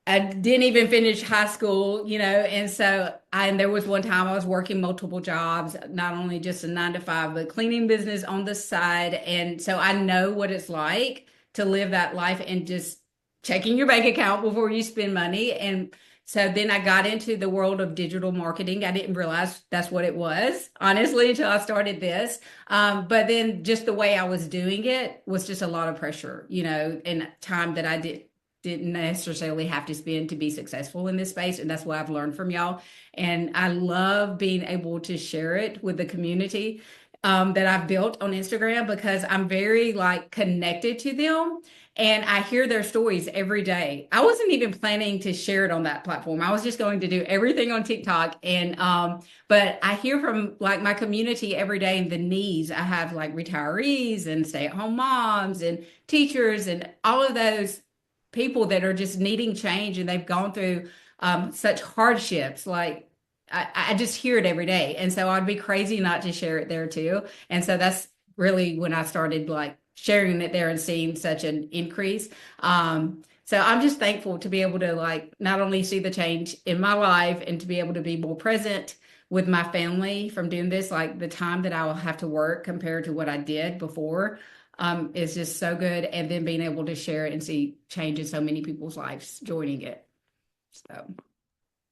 I didn't even finish high school, you know, and so and there was one time I was working multiple jobs, not only just a 9 to 5, but cleaning business on the side. And so I know what it's like to live that life and just checking your bank account before you spend money. And so then I got into the world of digital marketing. I didn't realize that's what it was, honestly, until I started this. But then just the way I was doing it was just a lot of pressure, you know, and time that I didn't necessarily have to spend to be successful in this space. And that's what I've learned from y'all. And I love being able to share it with the community that I've built on Instagram because I'm very like connected to them. And I hear their stories every day. I wasn't even planning to share it on that platform. I was just going to do everything on TikTok. And but I hear from like my community every day and the needs. I have like retirees and stay-at-home moms and teachers and all of those people that are just needing change and they've gone through such hardships. Like I just hear it every day. And so I'd be crazy not to share it there too. And so that's really when I started like sharing it there and seeing such an increase. So I'm just thankful to be able to like not only see the change in my life and to be able to be more present with my family from doing this, like the time that I will have to work compared to what I did before is just so good. And then being able to share it and see change in so many people's lives joining it. So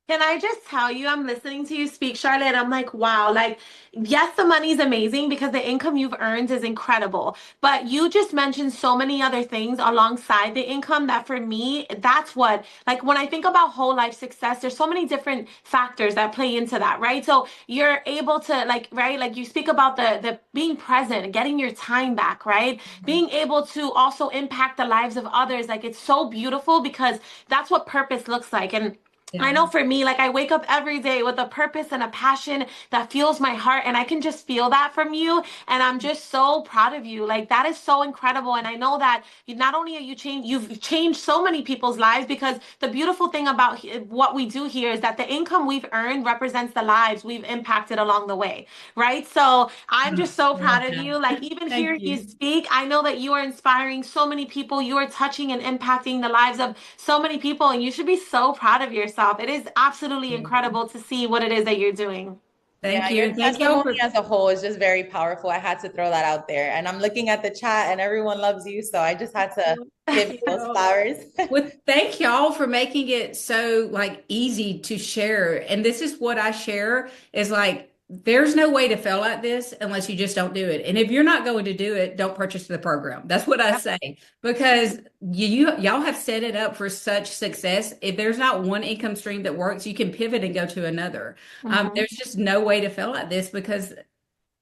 Can I just tell you, I'm listening to you speak, Charlotte. I'm like, wow, like, yes, the money's amazing because the income you've earned is incredible. But you just mentioned so many other things alongside the income that for me, that's what, like, when I think about whole life success, there's so many different factors that play into that, right? So you're able to, like, right, like you speak about the being present, getting your time back, right? Being able to also impact the lives of others. Like, it's so beautiful because that's what purpose looks like. And I Yeah. know for me, like I wake up every day with a purpose and a passion that fuels my heart, and I can just feel that from you. And I'm just so proud of you. Like that is so incredible. And I know that you, not only are you changed, you've changed so many people's lives because the beautiful thing about what we do here is that the income we've earned represents the lives we've impacted along the way, right? So I'm Oh, just so I love proud of that. you. Like even Thank hearing you you. speak, I know that you are inspiring so many people. You are touching and impacting the lives of so many people, and you should be so proud of yourself. It is absolutely incredible to see what it is that you're doing. Yeah, Thank you. your And thank y'all testimony for as a whole is just very powerful. I had to throw that out there. And I'm looking at the chat and everyone loves you. So I just had to give you those flowers. well, thank y'all for making it so like easy to share. And this is what I share is like there's no way to fail at this unless you just don't do it. And if you're not going to do it, don't purchase the program. That's what I say because y'all have set it up for such success. If there's not one income stream that works, you can pivot and go to another. Mhm. There's just no way to fail at this because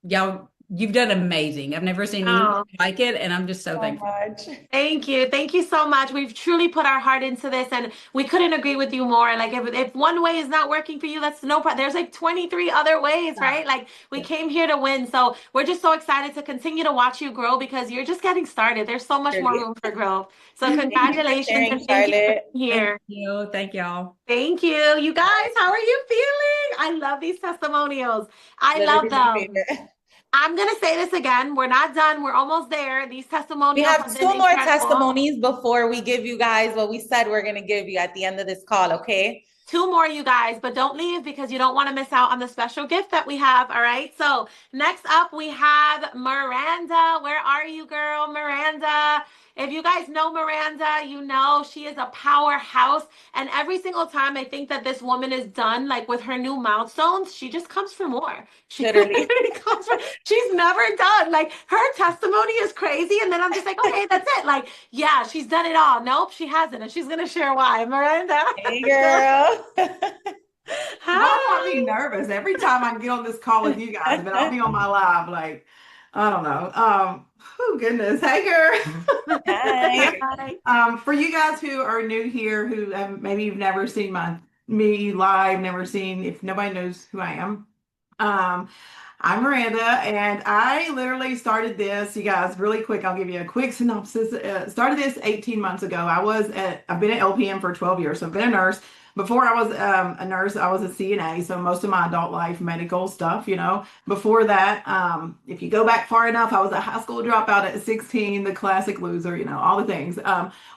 y'all you've done amazing. I've never seen anything Oh, like it, and I'm just so So thankful. much. thank you. Thank you so much. We've truly put our heart into this and we couldn't agree with you more. Like if one way is not working for you, that's no problem. There's like 23 other ways, right? Like we came here to win. So we're just so excited to continue to watch you grow because you're just getting started. There's so much more Really. room for growth. So Thank you for congratulations sharing, and thank you for Charlotte. being Thank here. you. Thank y'all. Thank you. You guys, how are you feeling? I love these testimonials. I love Literally my them. favorite. I'm going to say this again. We're not done. We're almost there. These We testimonials have have been two more incredible. testimonies before we give you guys what we said we're going to give you at the end of this call, okay? Two more, you guys, but don't leave because you don't want to miss out on the special gift that we have. All right. So, next up, we have Miranda. Where are you, girl? Miranda. If you guys know Miranda, you know she is a powerhouse. And every single time I think that this woman is done, like with her new milestones, she just comes for more. She Literally. literally comes for, she's never done. Like her testimony is crazy. And then I'm just like, okay, that's it. Like, yeah, she's done it all. Nope, she hasn't. And she's going to share why. Miranda. Hey, Go. girl. Y'all got me Hi. nervous every time I get on this call with you guys, but I'll be on my live like I don't know. Oh goodness. Hey girl. Hi. Hi. For you guys who are new here, who maybe you've never seen me live, never seen if nobody knows who I am. Um, I'm Miranda, and I literally started this. You guys, really quick, I'll give you a quick synopsis. Started this 18 months ago. I've been at LPM for 12 years, so I've been a nurse. Before I was a nurse, I was a CNA, so most of my adult life, medical stuff. Before that, if you go back far enough, I was a high school dropout at 16, the classic loser, all the things.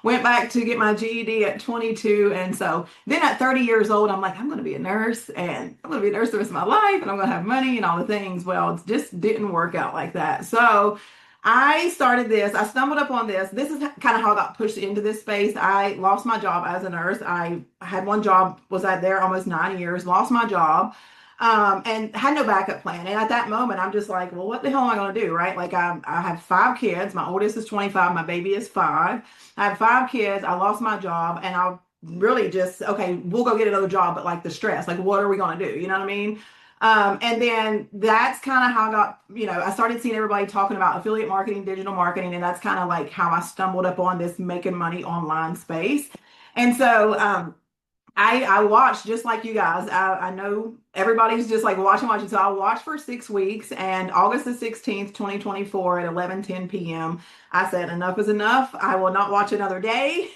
Went back to get my GED at 22, and so then at 30 years old, I'm like, I'm going to be a nurse, and I'm going to be a nurse the rest of my life, and I'm going to have money and all the things. Well, it just didn't work out like that. So I started this. I stumbled upon this. This is kind of how I got pushed into this space. I lost my job as a nurse. I had one job, was out there almost 9 years, lost my job, and had no backup plan. And at that moment, I'm just like, well, what the hell am I going to do? Right? Like I have 5 kids. My oldest is 25. My baby is 5. I have 5 kids. I lost my job, and I really just, okay, we'll go get another job, but like the stress, like what are we going to do? You know what I mean? And then that's kind of how I started seeing everybody talking about affiliate marketing, digital marketing, and that's kind of like how I stumbled up on this making money online space. And so I watched just like you guys. I know everybody's just like watching. So I watched for 6 weeks, and August the 16th, 2024 at 11:10 p.m. I said, enough is enough. I will not watch another day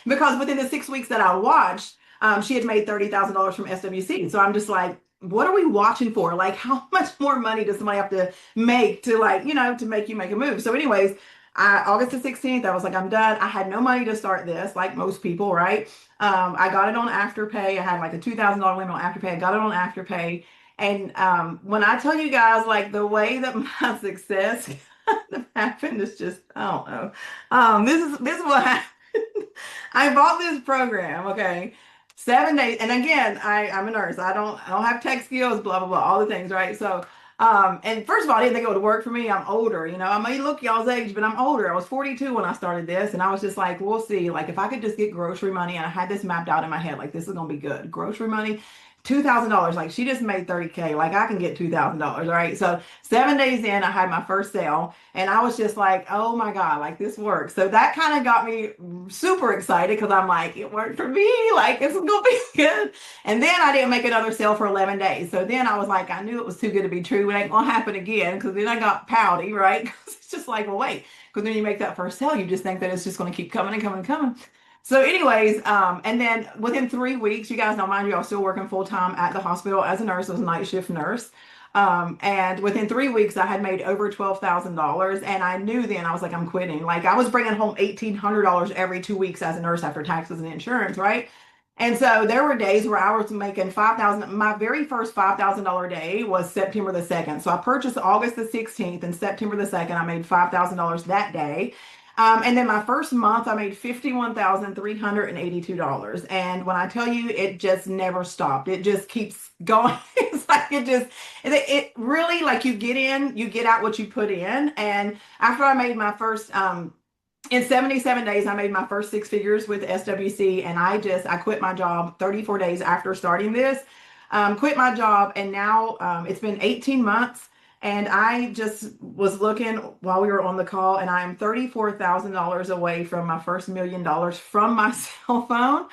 because within the 6 weeks that I watched, she had made $30,000 from SWC. So I'm just like, what are we watching for? Like, how much more money does somebody have to make to to make you make a move? So anyways, August the 16th, I was like, I'm done. I had no money to start this, like most people, right? I got it on Afterpay. I had like a $2,000 limit on Afterpay. I got it on Afterpay. And when I tell you guys, like the way that my success kind of happened is just, I don't know. This is what happened. I bought this program, okay, 7 days. And again, I'm a nurse. I don't have tech skills, blah, blah, blah, all the things, right? So, and first of all, I didn't think it would work for me. I'm older, I may look y'all's age, but I'm older. I was 42 when I started this, and I was just like, we'll see. Like, if I could just get grocery money, and I had this mapped out in my head, like, this is gonna be good. Grocery money, $2,000. Like, she just made 30K. Like, I can get $2,000, right? So 7 days in, I had my first sale, and I was just like, oh my God, like this works. So that kind of got me super excited because I'm like, it worked for me. Like, this is gonna be good. And then I didn't make another sale for 11 days. So then I was like, I knew it was too good to be true. It ain't gonna happen again. Because then I got pouty, right? Because it's just like, well, wait. Because then you make that first sale, you just think that it's just gonna keep coming and coming and coming. So, anyways, and then within 3 weeks, you guys know, mind you, I was still working full time at the hospital as a nurse, I was a night shift nurse. And within 3 weeks, I had made over $12,000. And I knew then, I was like, I'm quitting. Like, I was bringing home $1,800 every 2 weeks as a nurse after taxes and insurance, right? And so there were days where I was making 5,000. My very first $5,000 day was September the 2nd. So I purchased August the 16th, and September the 2nd, I made $5,000 that day. And then my first month, I made $51,382. And when I tell you, it just never stopped. It just keeps going. It's like it really, like, you get in, you get out what you put in. And after I made my first, in 77 days, I made my first six figures with SWC, and I quit my job 34 days after starting this. Quit my job, and now it's been 18 months. And I just was looking while we were on the call, and I am $34,000 away from my first $1 million from my cell phone,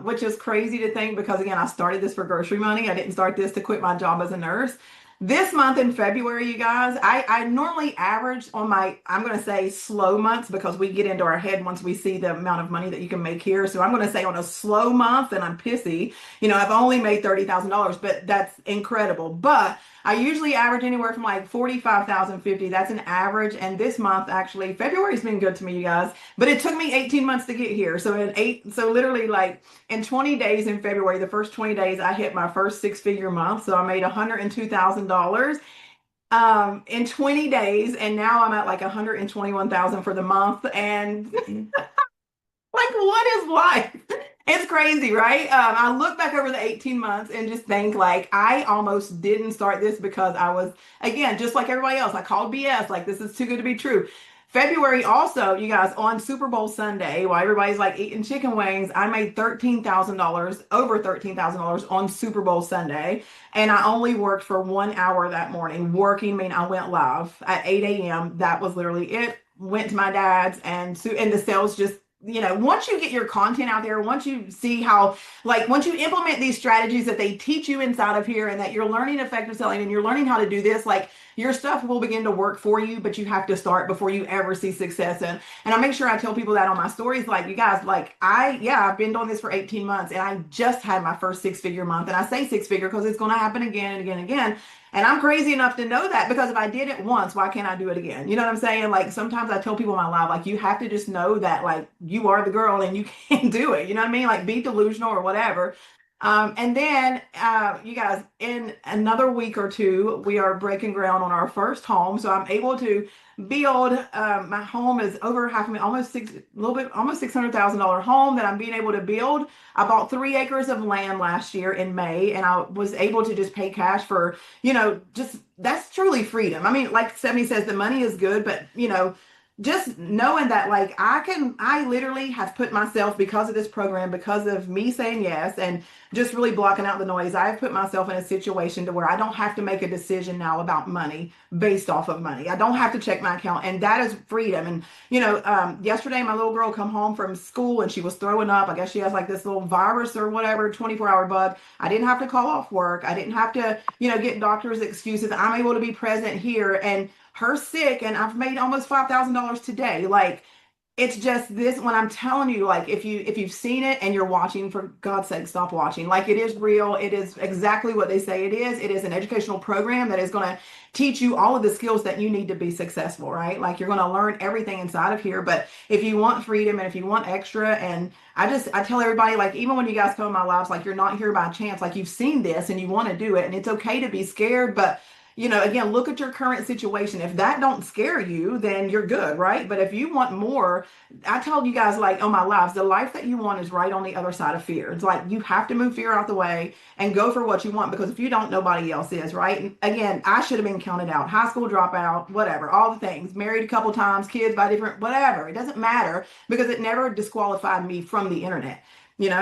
which is crazy to think because, again, I started this for grocery money. I didn't start this to quit my job as a nurse. This month in February, you guys, I normally average on my, I'm going to say slow months because we get into our head once we see the amount of money that you can make here. So I'm going to say on a slow month, and I'm pissy, I've only made $30,000, but that's incredible. But I usually average anywhere from like 45,000, 50. That's an average. And this month, actually, February's been good to me, you guys, but it took me 18 months to get here. So literally, like, in 20 days in February, the first 20 days, I hit my first six-figure month. So I made $102,000 in 20 days, and now I'm at like 121,000 for the month. And like, what is life? It's crazy, right? I look back over the 18 months and just think, like, I almost didn't start this because I was, again, just like everybody else, I called BS, like, this is too good to be true. February also, you guys, on Super Bowl Sunday, while everybody's like eating chicken wings, I made $13,000, over $13,000 on Super Bowl Sunday. And I only worked for 1 hour that morning. Working, I mean, I went live at 8 a.m. That was literally it. Went to my dad's, and the sales just, once you get your content out there, once you see how, like, once you implement these strategies that they teach you inside of here, and that you're learning effective selling and you're learning how to do this, like, your stuff will begin to work for you, but you have to start before you ever see success. And I make sure I tell people that on my stories, like, you guys, like, I've been doing this for 18 months, and I just had my first six-figure month. And I say six-figure because it's going to happen again and again and again. And I'm crazy enough to know that, because if I did it once, why can't I do it again? You know what I'm saying? Like, sometimes I tell people in my life, like, you have to just know that, like, you are the girl and you can do it. You know what I mean? Like, be delusional or whatever. And then, you guys, in another week or two, we are breaking ground on our first home. So I'm able to build, my home is over half a million, almost $600,000 home that I'm being able to build. I bought 3 acres of land last year in May, and I was able to just pay cash for, just, that's truly freedom. I mean, like Stephanie says, the money is good, but, just knowing that, like, I literally have put myself, because of this program, because of me saying yes and just really blocking out the noise, I have put myself in a situation to where I don't have to make a decision now about money based off of money. I don't have to check my account, and that is freedom. And, yesterday my little girl come home from school and she was throwing up. I guess she has like this little virus or whatever, 24-hour bug. I didn't have to call off work. I didn't have to, get doctor's excuses. I'm able to be present here, and her sick, and I've made almost $5,000 today. Like, it's just this, when I'm telling you, like, if you've seen it and you're watching, for God's sake, stop watching. Like, it is real. It is exactly what they say it is. It is an educational program that is going to teach you all of the skills that you need to be successful, right? Like, you're going to learn everything inside of here. But if you want freedom and if you want extra, and I tell everybody, like, even when you guys come in my lives, like, you're not here by chance. Like, you've seen this and you want to do it, and it's okay to be scared, but again, look at your current situation. If that don't scare you, then you're good, right? But if you want more, I told you guys like on my lives, the life that you want is right on the other side of fear. It's like you have to move fear out the way and go for what you want, because if you don't, nobody else is, right? And again, I should have been counted out, high school dropout, whatever, all the things, married a couple times, kids by different, whatever. It doesn't matter because it never disqualified me from the internet.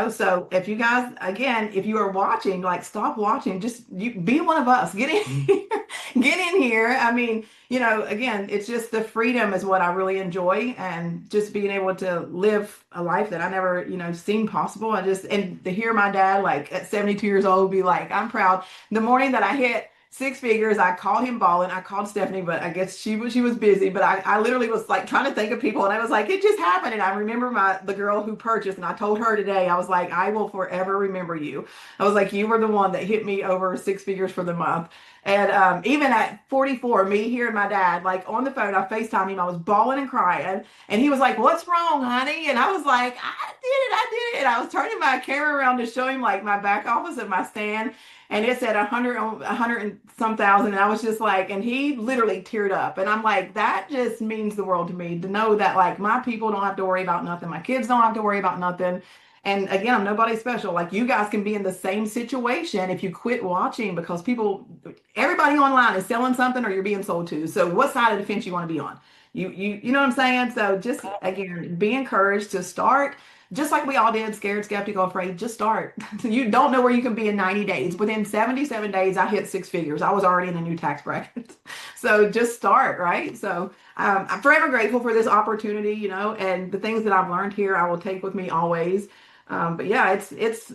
So if you guys, again, if you are watching, like stop watching, just you be one of us. Get in here, get in here. I mean, again, it's just the freedom is what I really enjoy, and just being able to live a life that I never, seen possible. And to hear my dad like at 72 years old be like, I'm proud. The morning that I hit six figures, I called him balling. I called Stephanie, but I guess she was busy. But I literally was like trying to think of people, and I was like, it just happened. And I remember the girl who purchased, and I told her today, I was like, I will forever remember you. I was like, you were the one that hit me over six figures for the month. And even at 44, me hearing my dad like on the phone, I FaceTimed him. I was bawling and crying, and he was like, "What's wrong, honey?" And I was like, I did it." And I was turning my camera around to show him like my back office of my stand, and it said 100 and some thousand. And I was just like, and he literally teared up. And I'm like, that just means the world to me to know that like my people don't have to worry about nothing. My kids don't have to worry about nothing. And again, I'm nobody special. Like you guys can be in the same situation if you quit watching, because everybody online is selling something or you're being sold to. So what side of the fence you want to be on? You know what I'm saying? So just again, be encouraged to start just like we all did, scared, skeptical, afraid. Just start. You don't know where you can be in 90 days. Within 77 days, I hit six figures. I was already in a new tax bracket. So just start, right? So I'm forever grateful for this opportunity, and the things that I've learned here, I will take with me always. But yeah,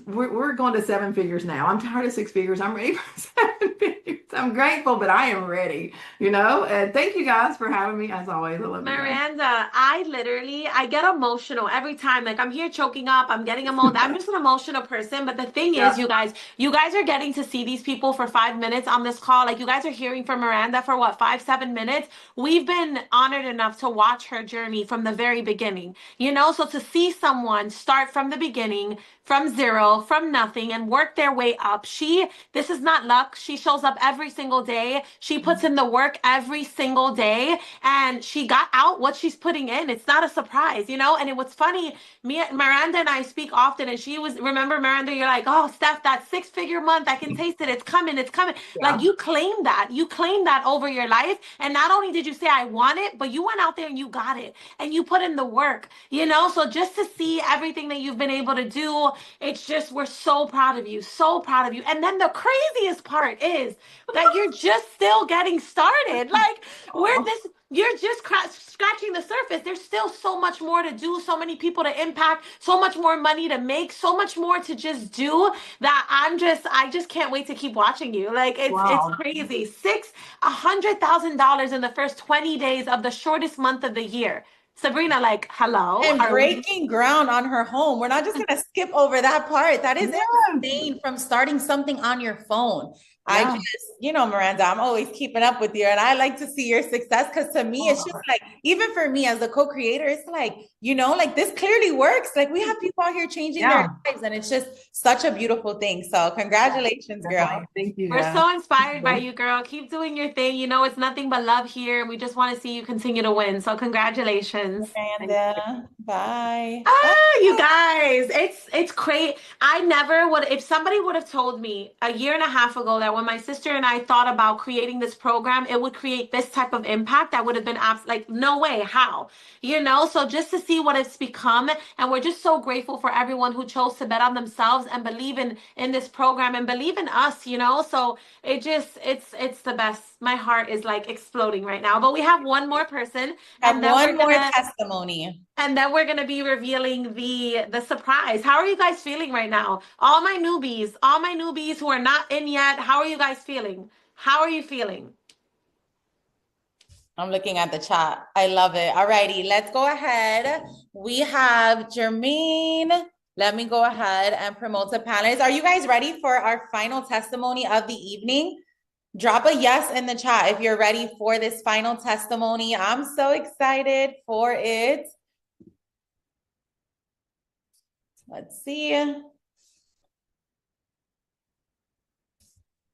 we're going to seven figures now. I'm tired of six figures. I'm ready for seven figures. I'm grateful, but I am ready, and thank you guys for having me as always. I love you guys. Miranda, I get emotional every time. Like I'm here choking up, I'm getting emotional. I'm just an emotional person. But the thing is, Yeah. you guys are getting to see these people for 5 minutes on this call. Like you guys are hearing from Miranda for what, 5, 7 minutes? We've been honored enough to watch her journey from the very beginning, So to see someone start from the beginning, from zero, from nothing, and work their way up. This is not luck. She shows up every single day. She puts in the work every single day, and she got out what she's putting in. It's not a surprise. And it was funny. Miranda and I speak often, and remember, Miranda, you're like, oh, Steph, that six-figure month, I can taste it. It's coming. It's coming. Like Yeah. you claim that over your life. And not only did you say, I want it, but you went out there and you got it and you put in the work. So just to see everything that you've been able to do, it's just, we're so proud of you, so proud of you. And then the craziest part is that you're just still getting started. Like, you're just scratching the surface. There's still so much more to do, so many people to impact, so much more money to make, so much more to just do, that I just can't wait to keep watching you. Like, it's Wow. crazy. $100,000 in the first 20 days of the shortest month of the year. Sabrina, like, hello, And are we? breaking ground on her home. We're not just going to skip over that part. That is Yeah. insane, from starting something on your phone. I Yeah. just, Miranda, I'm always keeping up with you, and I like to see your success, because to me, it's just like, even for me as a co-creator, it's like, like this clearly works. Like we have people out here changing their lives, and it's just such a beautiful thing. So congratulations, girl. Thank you. We're Yeah. so inspired by you, girl. Keep doing your thing. It's nothing but love here. And we just want to see you continue to win. So congratulations. Miranda, bye. You guys, it's crazy. I never would, if somebody would have told me a year and a half ago that when my sister and I thought about creating this program, it would create this type of impact, I would have been like, no way, how? So just to see what it's become, and we're just so grateful for everyone who chose to bet on themselves and believe in this program and believe in us. So it's the best. My heart is like exploding right now. But we have one more person, Have and then one more testimony. we're gonna be revealing the surprise. How are you guys feeling right now? All my newbies who are not in yet, how are you guys feeling? How are you feeling? I'm looking at the chat. I love it. All righty, let's go ahead. We have Jermaine. Let me go ahead and promote the panelists. Are you guys ready for our final testimony of the evening? Drop a yes in the chat if you're ready for this final testimony. I'm so excited for it. Let's see.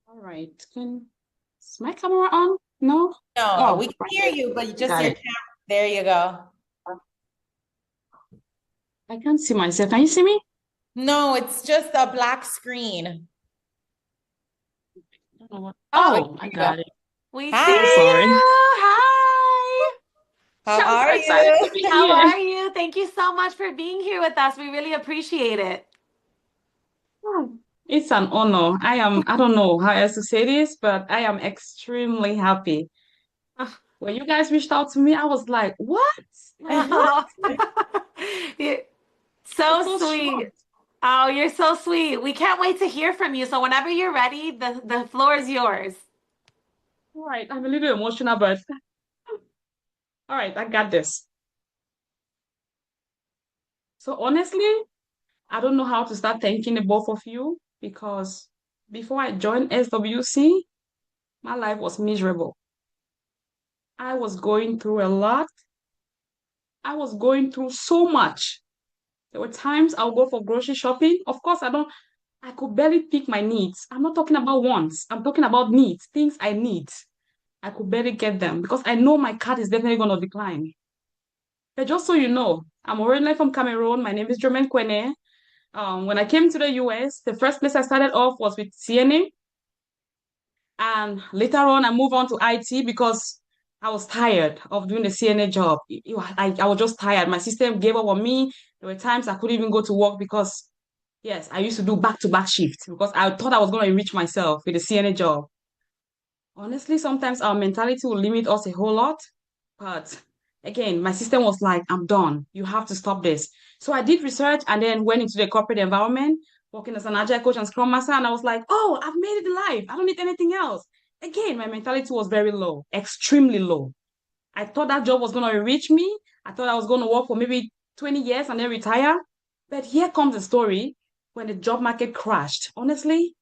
All right. Is my camera on? No? No, Oh, we can right. hear you, but just Got your it. camera. There you go. I can't see myself. Can you see me? No, it's just a black screen. I don't know what. Oh, Oh, I there you go. got it. We Hi, see So you. sorry. Hi. how I'm so are excited you? to be How here. are you? Thank you so much for being here with us. We really appreciate it. Oh, it's an honor. I don't know how else to say this, but I am extremely happy. When you guys reached out to me, I was like, what? Like, what? Oh. You're I was so so sweet. shocked. Oh, you're so sweet. We can't wait to hear from you. So whenever you're ready, the floor is yours. All right, I'm a little emotional, but all right, I got this. So honestly, I don't know how to start thanking the both of you because before I joined SWC, my life was miserable. I was going through a lot. I was going through so much. There were times I'll go for grocery shopping. Of course, I could barely pick my needs. I'm not talking about wants. I'm talking about needs, things I need. I could barely get them because I know my card is definitely going to decline. But just so you know, I'm originally from Cameroon. My name is Jermaine Kwene. When I came to the US, the first place I started off was with CNA. And later on, I moved on to IT because I was tired of doing the CNA job. I was just tired. My system gave up on me. There were times I couldn't even go to work because, yes, I used to do back-to-back shifts because I thought I was going to enrich myself with the CNA job. Honestly, sometimes our mentality will limit us a whole lot. But again, my system was like, I'm done. You have to stop this. So I did research and then went into the corporate environment, working as an agile coach and scrum master. And I was like, oh, I've made it in life. I don't need anything else. Again, my mentality was very low, extremely low. I thought that job was going to reach me. I thought I was going to work for maybe 20 years and then retire. But here comes the story when the job market crashed. Honestly,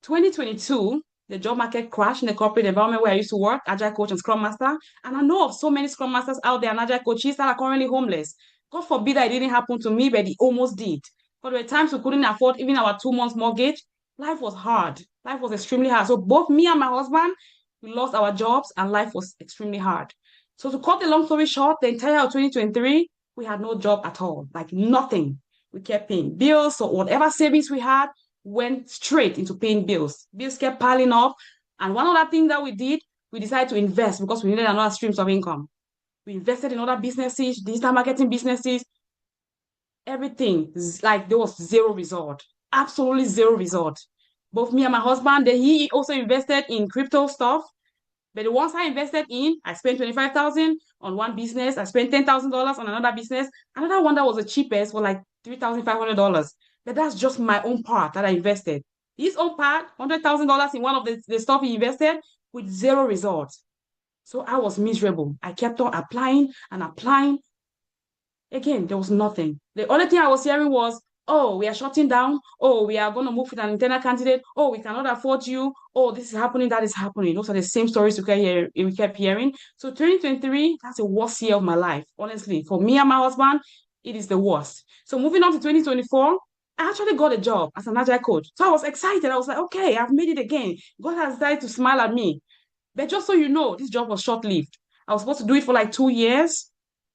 2022, the job market crashed in the corporate environment where I used to work, agile coach and scrum master. And I know of so many scrum masters out there and agile coaches that are currently homeless. God forbid that it didn't happen to me, but it almost did. But there were times we couldn't afford even our 2 months mortgage. Life was hard. Life was extremely hard. So both me and my husband, we lost our jobs and life was extremely hard. So to cut the long story short, the entire of 2023, we had no job at all, like nothing. We kept paying bills, so whatever savings we had, went straight into paying bills. Bills kept piling up. And one other thing that we did, we decided to invest because we needed another streams of income. We invested in other businesses, digital marketing businesses, everything. Like there was zero result, absolutely zero result. Both me and my husband, then he also invested in crypto stuff. But the ones I invested in, I spent 25,000 on one business. I spent $10,000 on another business. Another one that was the cheapest was like $3,500. But that's just my own part that I invested. His own part, $100,000 in one of the stuff he invested with zero results. So I was miserable. I kept on applying and applying. Again, there was nothing. The only thing I was hearing was, oh, we are shutting down. Oh, we are going to move with an internal candidate. Oh, we cannot afford you. Oh, this is happening, that is happening. Those are the same stories we kept hearing. So 2023, that's the worst year of my life. Honestly, for me and my husband, it is the worst. So moving on to 2024, I actually got a job as an agile coach. So I was excited. I was like, okay, I've made it again. God has decided to smile at me. But just so you know, this job was short-lived. I was supposed to do it for like 2 years.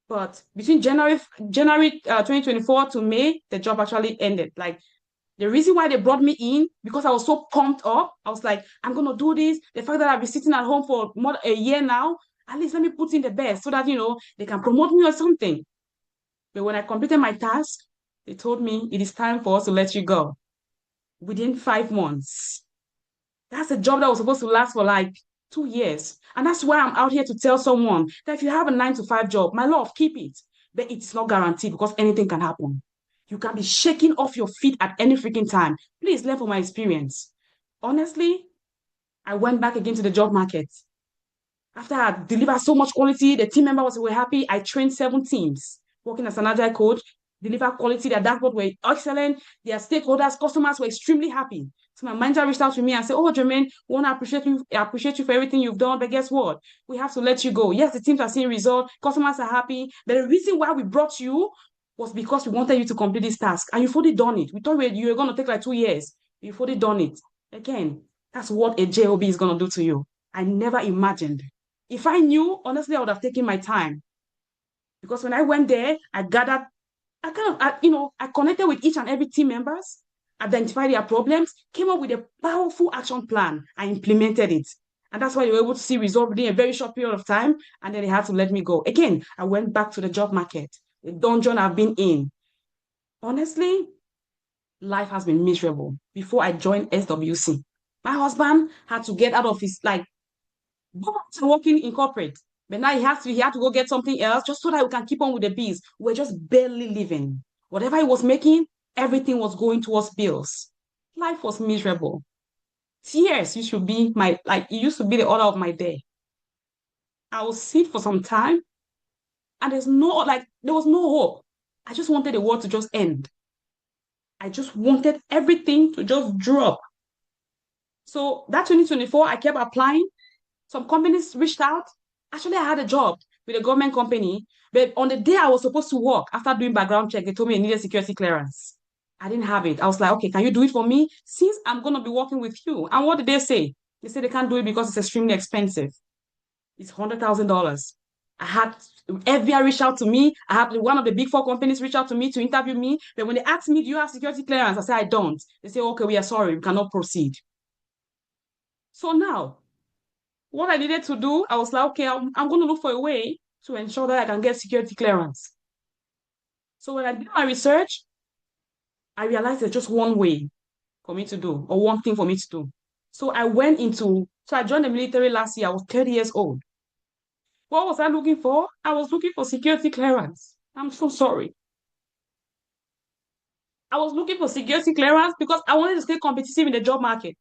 But between January 2024 to May, the job actually ended. Like the reason why they brought me in, because I was so pumped up. I was like, I'm gonna do this. The fact that I've been sitting at home for more than a year now, at least let me put in the best so that they can promote me or something. But when I completed my task, they told me it is time for us to let you go within 5 months. That's a job that was supposed to last for like 2 years. And that's why I'm out here to tell someone that if you have a 9 to 5 job, my love, keep it. But it's not guaranteed because anything can happen. You can be shaking off your feet at any freaking time. Please learn from my experience. Honestly, I went back again to the job market. After I delivered so much quality, the team members were happy. I trained 7 teams working as an agile coach, deliver quality. Their dashboard were excellent. Their stakeholders, customers were extremely happy. So my manager reached out to me and said, "Oh, Jermaine, we want to appreciate you for everything you've done. But guess what? We have to let you go. Yes, the teams are seeing results, customers are happy. But the reason why we brought you was because we wanted you to complete this task. And you've already done it. We thought you were going to take like 2 years. You've already done it. Again, That's what a job is going to do to you. I never imagined. If I knew, honestly, I would have taken my time. Because when I went there, I gathered, I connected with each and every team members, identified their problems, came up with a powerful action plan, and implemented it. And that's why they were able to see results within a very short period of time. And then they had to let me go. Again, I went back to the job market, the dungeon I've been in. Honestly, life has been miserable before I joined SWC. My husband had to get out of his working in corporate. But now he had to go get something else just so that we can keep on with the bills. We're just barely living. Whatever he was making, everything was going towards bills. Life was miserable. Tears used to be it used to be the order of my day. I would sit for some time and there was no hope. I just wanted the world to just end. I just wanted everything to just drop. So that 2024, I kept applying. Some companies reached out. Actually, I had a job with a government company, but on the day I was supposed to work, after doing background check, they told me I needed security clearance. I didn't have it. I was like, okay, can you do it for me? Since I'm going to be working with you. And what did they say? They said they can't do it because it's extremely expensive. It's $100,000. I had FBI reach out to me. I had one of the big four companies reach out to me to interview me. But when they asked me, do you have security clearance? I said, I don't. They say, okay, we are sorry. We cannot proceed. So now, what I needed to do, I was like, okay, I'm going to look for a way to ensure that I can get security clearance. So when I did my research, I realized there's just one way for me to do, or one thing for me to do. So I joined the military last year. I was 30 years old. What was I looking for? I was looking for security clearance. I'm so sorry. I was looking for security clearance because I wanted to stay competitive in the job market.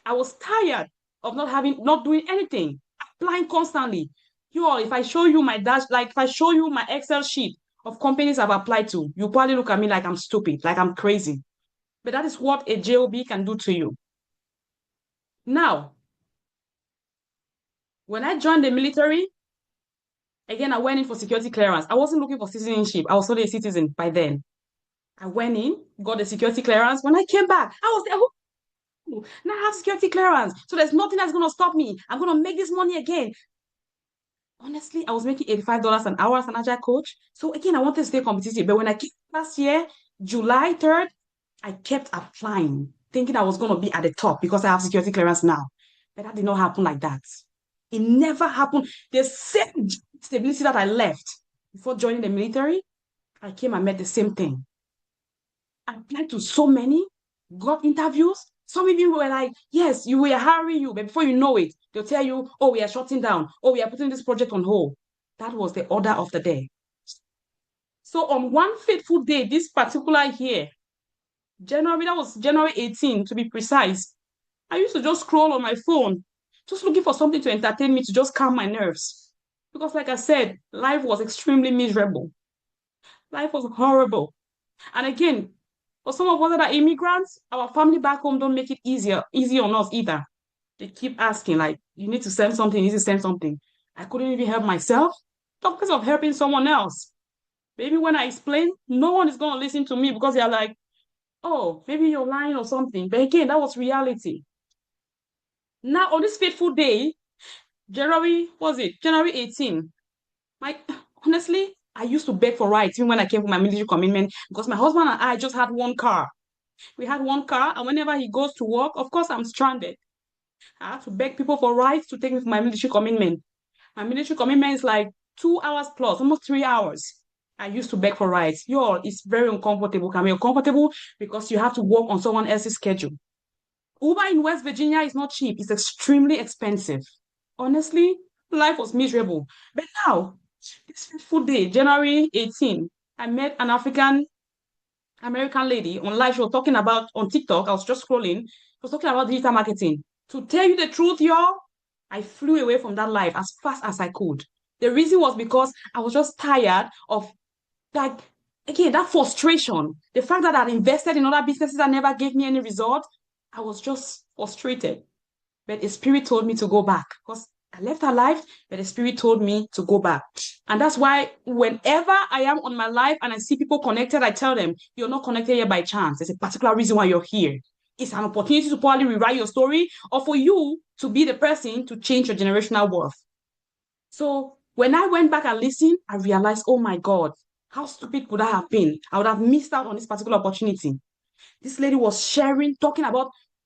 I was tired of not doing anything, applying constantly. If I show you if I show you my Excel sheet of companies I've applied to, you probably look at me like I'm stupid, like I'm crazy. But that is what a job can do to you. Now, when I joined the military, again, I went in for security clearance. I wasn't looking for citizenship. I was already a citizen by then. I went in, got the security clearance. When I came back, I was there. Now I have security clearance. So there's nothing that's going to stop me. I'm going to make this money again. Honestly, I was making $85 an hour as an agile coach. So again, I wanted to stay competitive. But when I came last year, July 3rd, I kept applying, thinking I was going to be at the top because I have security clearance now. But that did not happen like that. It never happened. The same stability that I left before joining the military, I came and met the same thing. I applied to so many, got interviews. Some of you were like, yes, we are hiring you, but before you know it, they'll tell you, oh, we are shutting down. Oh, we are putting this project on hold. That was the order of the day. So on one fateful day, this particular year, that was January 18, to be precise, I used to just scroll on my phone, just looking for something to entertain me, to just calm my nerves. Because like I said, life was extremely miserable. Life was horrible. And again, for some of us that are immigrants, our family back home don't make it easy on us either. They keep asking, like, you need to send something, you need to send something. I couldn't even help myself, not because of helping someone else. Maybe when I explain, no one is going to listen to me because they're like, oh, maybe you're lying or something. But again, that was reality. Now, on this fateful day, January 18, honestly, I used to beg for rights even when I came for my military commitment because my husband and I just had one car. We had one car, and whenever he goes to work, of course, I'm stranded. I have to beg people for rights to take me for my military commitment. My military commitment is like 2 hours plus, almost 3 hours. I used to beg for rights. It's very uncomfortable. Can be uncomfortable because you have to work on someone else's schedule. Uber in West Virginia is not cheap. It's extremely expensive. Honestly, life was miserable. But now, this fateful day, January 18, I met an American lady on live. She was talking about on TikTok. I was just scrolling. She was talking about digital marketing. To tell you the truth, I flew away from that life as fast as I could. The reason was because I was just tired of that frustration. The fact that I'd invested in other businesses that never gave me any result. I was just frustrated. But the spirit told me to go back because I left her life, but the spirit told me to go back. And that's why whenever I am on my life and I see people connected, I tell them, you're not connected here by chance. There's a particular reason why you're here. It's an opportunity to probably rewrite your story or for you to be the person to change your generational worth. So when I went back and listened, I realized, oh my God, how stupid could I have been? I would have missed out on this particular opportunity. This lady was sharing,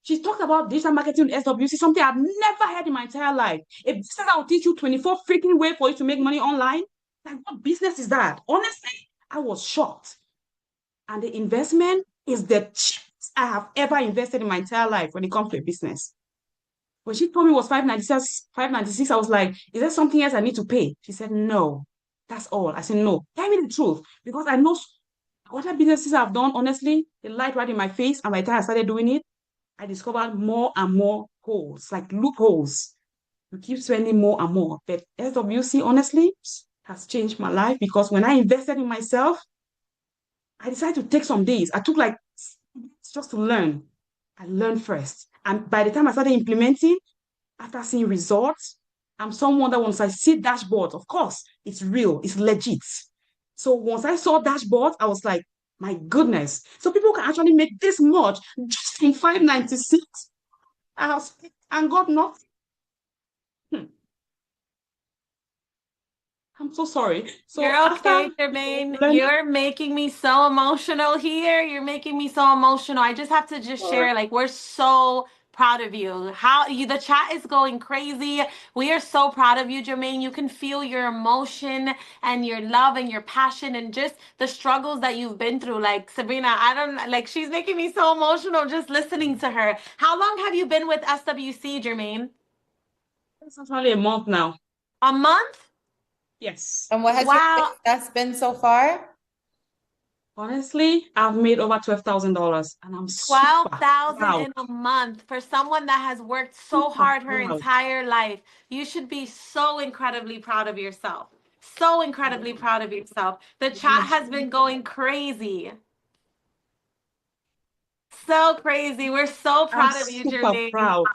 she talked about digital marketing with SWC, something I've never heard in my entire life. A business that will teach you 24 freaking ways for you to make money online. Like, what business is that? Honestly, I was shocked. And the investment is the cheapest I have ever invested in my entire life when it comes to a business. When she told me it was 596, I was like, is there something else I need to pay? She said, no, that's all. I said, no, tell me the truth. Because I know other businesses I've done, honestly, they light right in my face. And by the time I started doing it, I discovered more and more holes, like loopholes. You keep spending more and more. But SWC, honestly, has changed my life because when I invested in myself, I decided to take some days. I took like just to learn. I learned first. And by the time I started implementing, after seeing results, I'm someone that once I see dashboards, of course, it's real, it's legit. So once I saw dashboards, I was like, my goodness. So people can actually make this much just in 596. And got nothing. I'm so sorry. So You're after okay, Jermaine. learning, You're making me so emotional here. You're making me so emotional. I just have to just share, like, we're so proud of you. The chat is going crazy. We are so proud of you, Jermaine. You can feel your emotion and your love and your passion and just the struggles that you've been through. Like, Sabrina, I don't like, she's making me so emotional just listening to her. How long have you been with SWC, Jermaine? it's actually a month now. A month? Yes. And what has your Wow. success been so far? Honestly, I've made over $12,000 and I'm super 12,000 proud, in a month for someone that has worked so super hard her proud. entire life. You should be so incredibly proud of yourself. So incredibly proud of yourself. The chat has been going crazy. So crazy. We're so I'm proud of you, super Jermaine. proud.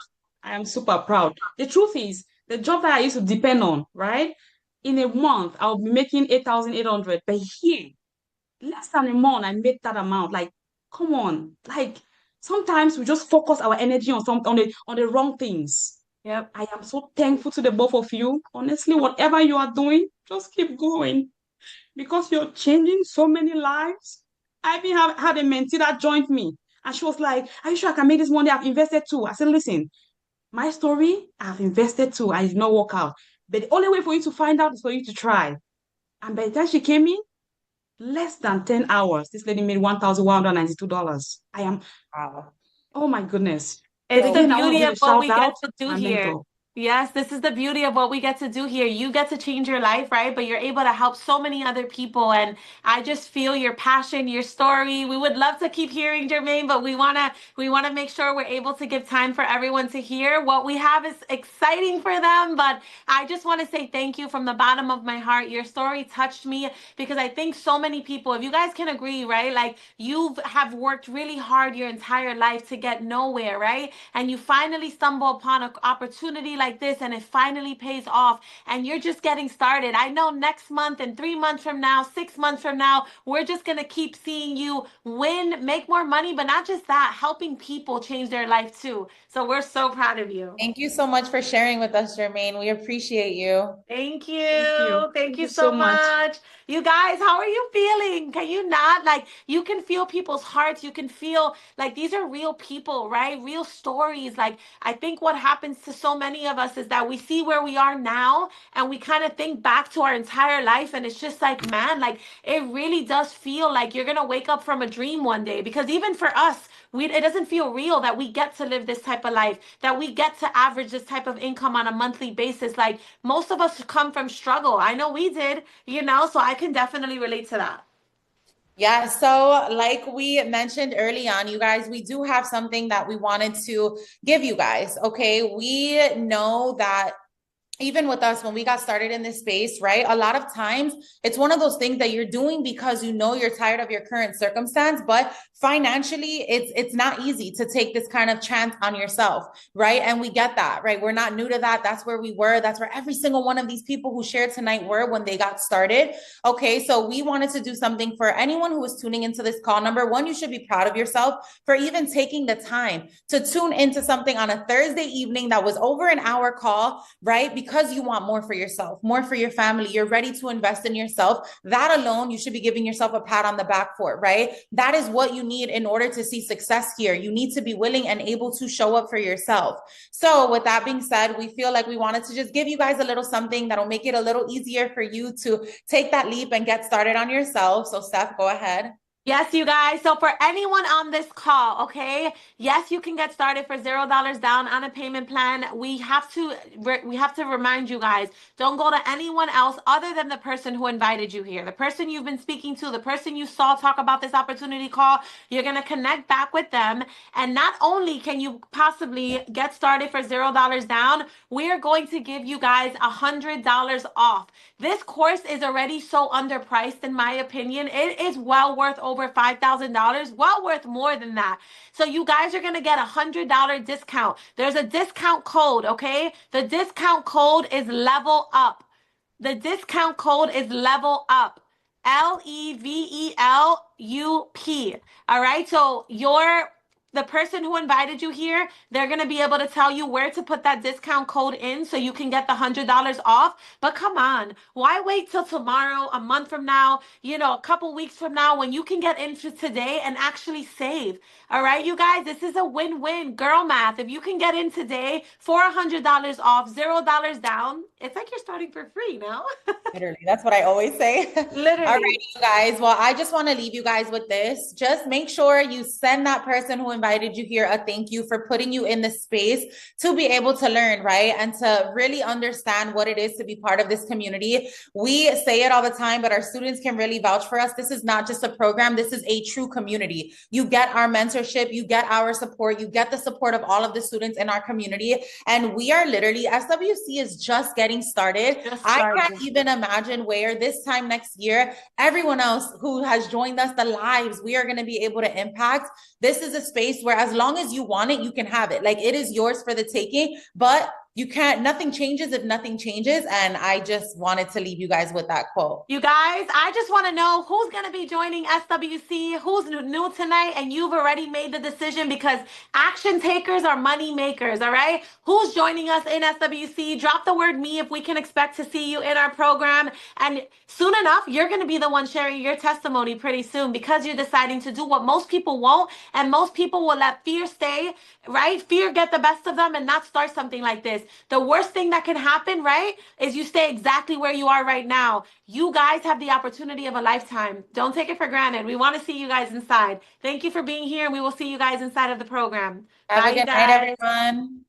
I am super proud. The truth is, the job that I used to depend on, right? In a month, I'll be making 8,800. But here, less than a month, I made that amount. Like, come on. Like, sometimes we just focus our energy on the wrong things. Yep. I am so thankful to the both of you. Honestly, whatever you are doing, just keep going because you're changing so many lives. I even have had a mentee that joined me, and she was like, "Are you sure I can make this money? I've invested too." I said, "Listen, my story, I've invested too. I did not work out. But the only way for you to find out is for you to try." And by the time she came in, less than 10 hours, this lady made $1,192. I am, Wow. oh my goodness. It's So the Again, I want to beauty give of a what shout we get out to to do my here. mentor. Yes, this is the beauty of what we get to do here. You get to change your life, right? But you're able to help so many other people. And I just feel your passion, your story. We would love to keep hearing Jermaine, but we wanna make sure we're able to give time for everyone to hear. What we have is exciting for them. But I just want to say thank you from the bottom of my heart. Your story touched me because I think so many people, if you guys can agree, right? Like you have worked really hard your entire life to get nowhere, right? And you finally stumble upon an opportunity like this and it finally pays off and you're just getting started. I know next month and 3 months from now, 6 months from now, we're just going to keep seeing you win, make more money, but not just that, helping people change their life too. So we're so proud of you. Thank you so much for sharing with us, Jermaine. We appreciate you. Thank Thank you. you. Thank Thank you you so so much. much. You guys, how are you feeling? Can you not? Like, you can feel people's hearts. You can feel like these are real people, right? Real stories. Like, I think what happens to so many of us is that we see where we are now and we kind of think back to our entire life. And it's just like, man, like, it really does feel like you're going to wake up from a dream one day. Because even for us, it doesn't feel real that we get to live this type of life, that we get to average this type of income on a monthly basis. Like, most of us come from struggle. I know we did, so I can definitely relate to that. Yeah, so like we mentioned early on, you guys, we do have something that we wanted to give you guys. Okay, we know that even with us when we got started in this space, right? A lot of times it's one of those things that you're doing because you know you're tired of your current circumstance, but financially it's not easy to take this kind of chance on yourself, right? And we get that, right? We're not new to that. That's where we were. That's where every single one of these people who shared tonight were when they got started. Okay, so we wanted to do something for anyone who is tuning into this call. Number one, you should be proud of yourself for even taking the time to tune into something on a Thursday evening that was over an hour call, right? Because you want more for yourself, more for your family. You're ready to invest in yourself. That alone, you should be giving yourself a pat on the back for, right? That is what you need in order to see success here. You need to be willing and able to show up for yourself. So with that being said, we feel like we wanted to just give you guys a little something that'll make it a little easier for you to take that leap and get started on yourself. So Steph, go ahead. Yes, you guys. So for anyone on this call, okay, yes, you can get started for $0 down on a payment plan. We have to remind you guys, don't go to anyone else other than the person who invited you here. The person you've been speaking to, the person you saw talk about this opportunity call, you're going to connect back with them. And not only can you possibly get started for $0 down, we are going to give you guys $100 off. This course is already so underpriced, in my opinion. It is well worth over $5,000, well worth more than that. So you guys are going to get $100 discount. There's a discount code, okay? The discount code is level up. The discount code is level up. LEVELUP. All right. So the person who invited you here, they're going to be able to tell you where to put that discount code in so you can get the $100 off. But come on, why wait till tomorrow, a month from now, a couple weeks from now when you can get into today and actually save? All right, you guys, this is a win-win. Girl math. If you can get in today for $100 off, $0 down, it's like you're starting for free now. Literally, that's what I always say. Literally. All right, you guys. Well, I just want to leave you guys with this. Just make sure you send that person who invited you here a thank you for putting you in the space to be able to learn, right? And to really understand what it is to be part of this community. We say it all the time, but our students can really vouch for us. This is not just a program. This is a true community. You get our mentorship, you get our support, you get the support of all of the students in our community. And we are literally, SWC is just getting started. I can't even imagine where this time next year, everyone else who has joined us, the lives we are going to be able to impact. This is a space where as long as you want it, you can have it. Like, it is yours for the taking, but you can't, nothing changes if nothing changes. And I just wanted to leave you guys with that quote. You guys, I just want to know who's going to be joining SWC, who's new tonight, and you've already made the decision, because action takers are money makers, all right? Who's joining us in SWC? Drop the word me if we can expect to see you in our program. And soon enough, you're going to be the one sharing your testimony pretty soon, because you're deciding to do what most people won't, and most people will let fear stay, right? Fear get the best of them and not start something like this. The worst thing that can happen, right, is you stay exactly where you are right now. You guys have the opportunity of a lifetime. Don't take it for granted. We want to see you guys inside. Thank you for being here, and we will see you guys inside of the program. Have Bye, a good guys. night, everyone.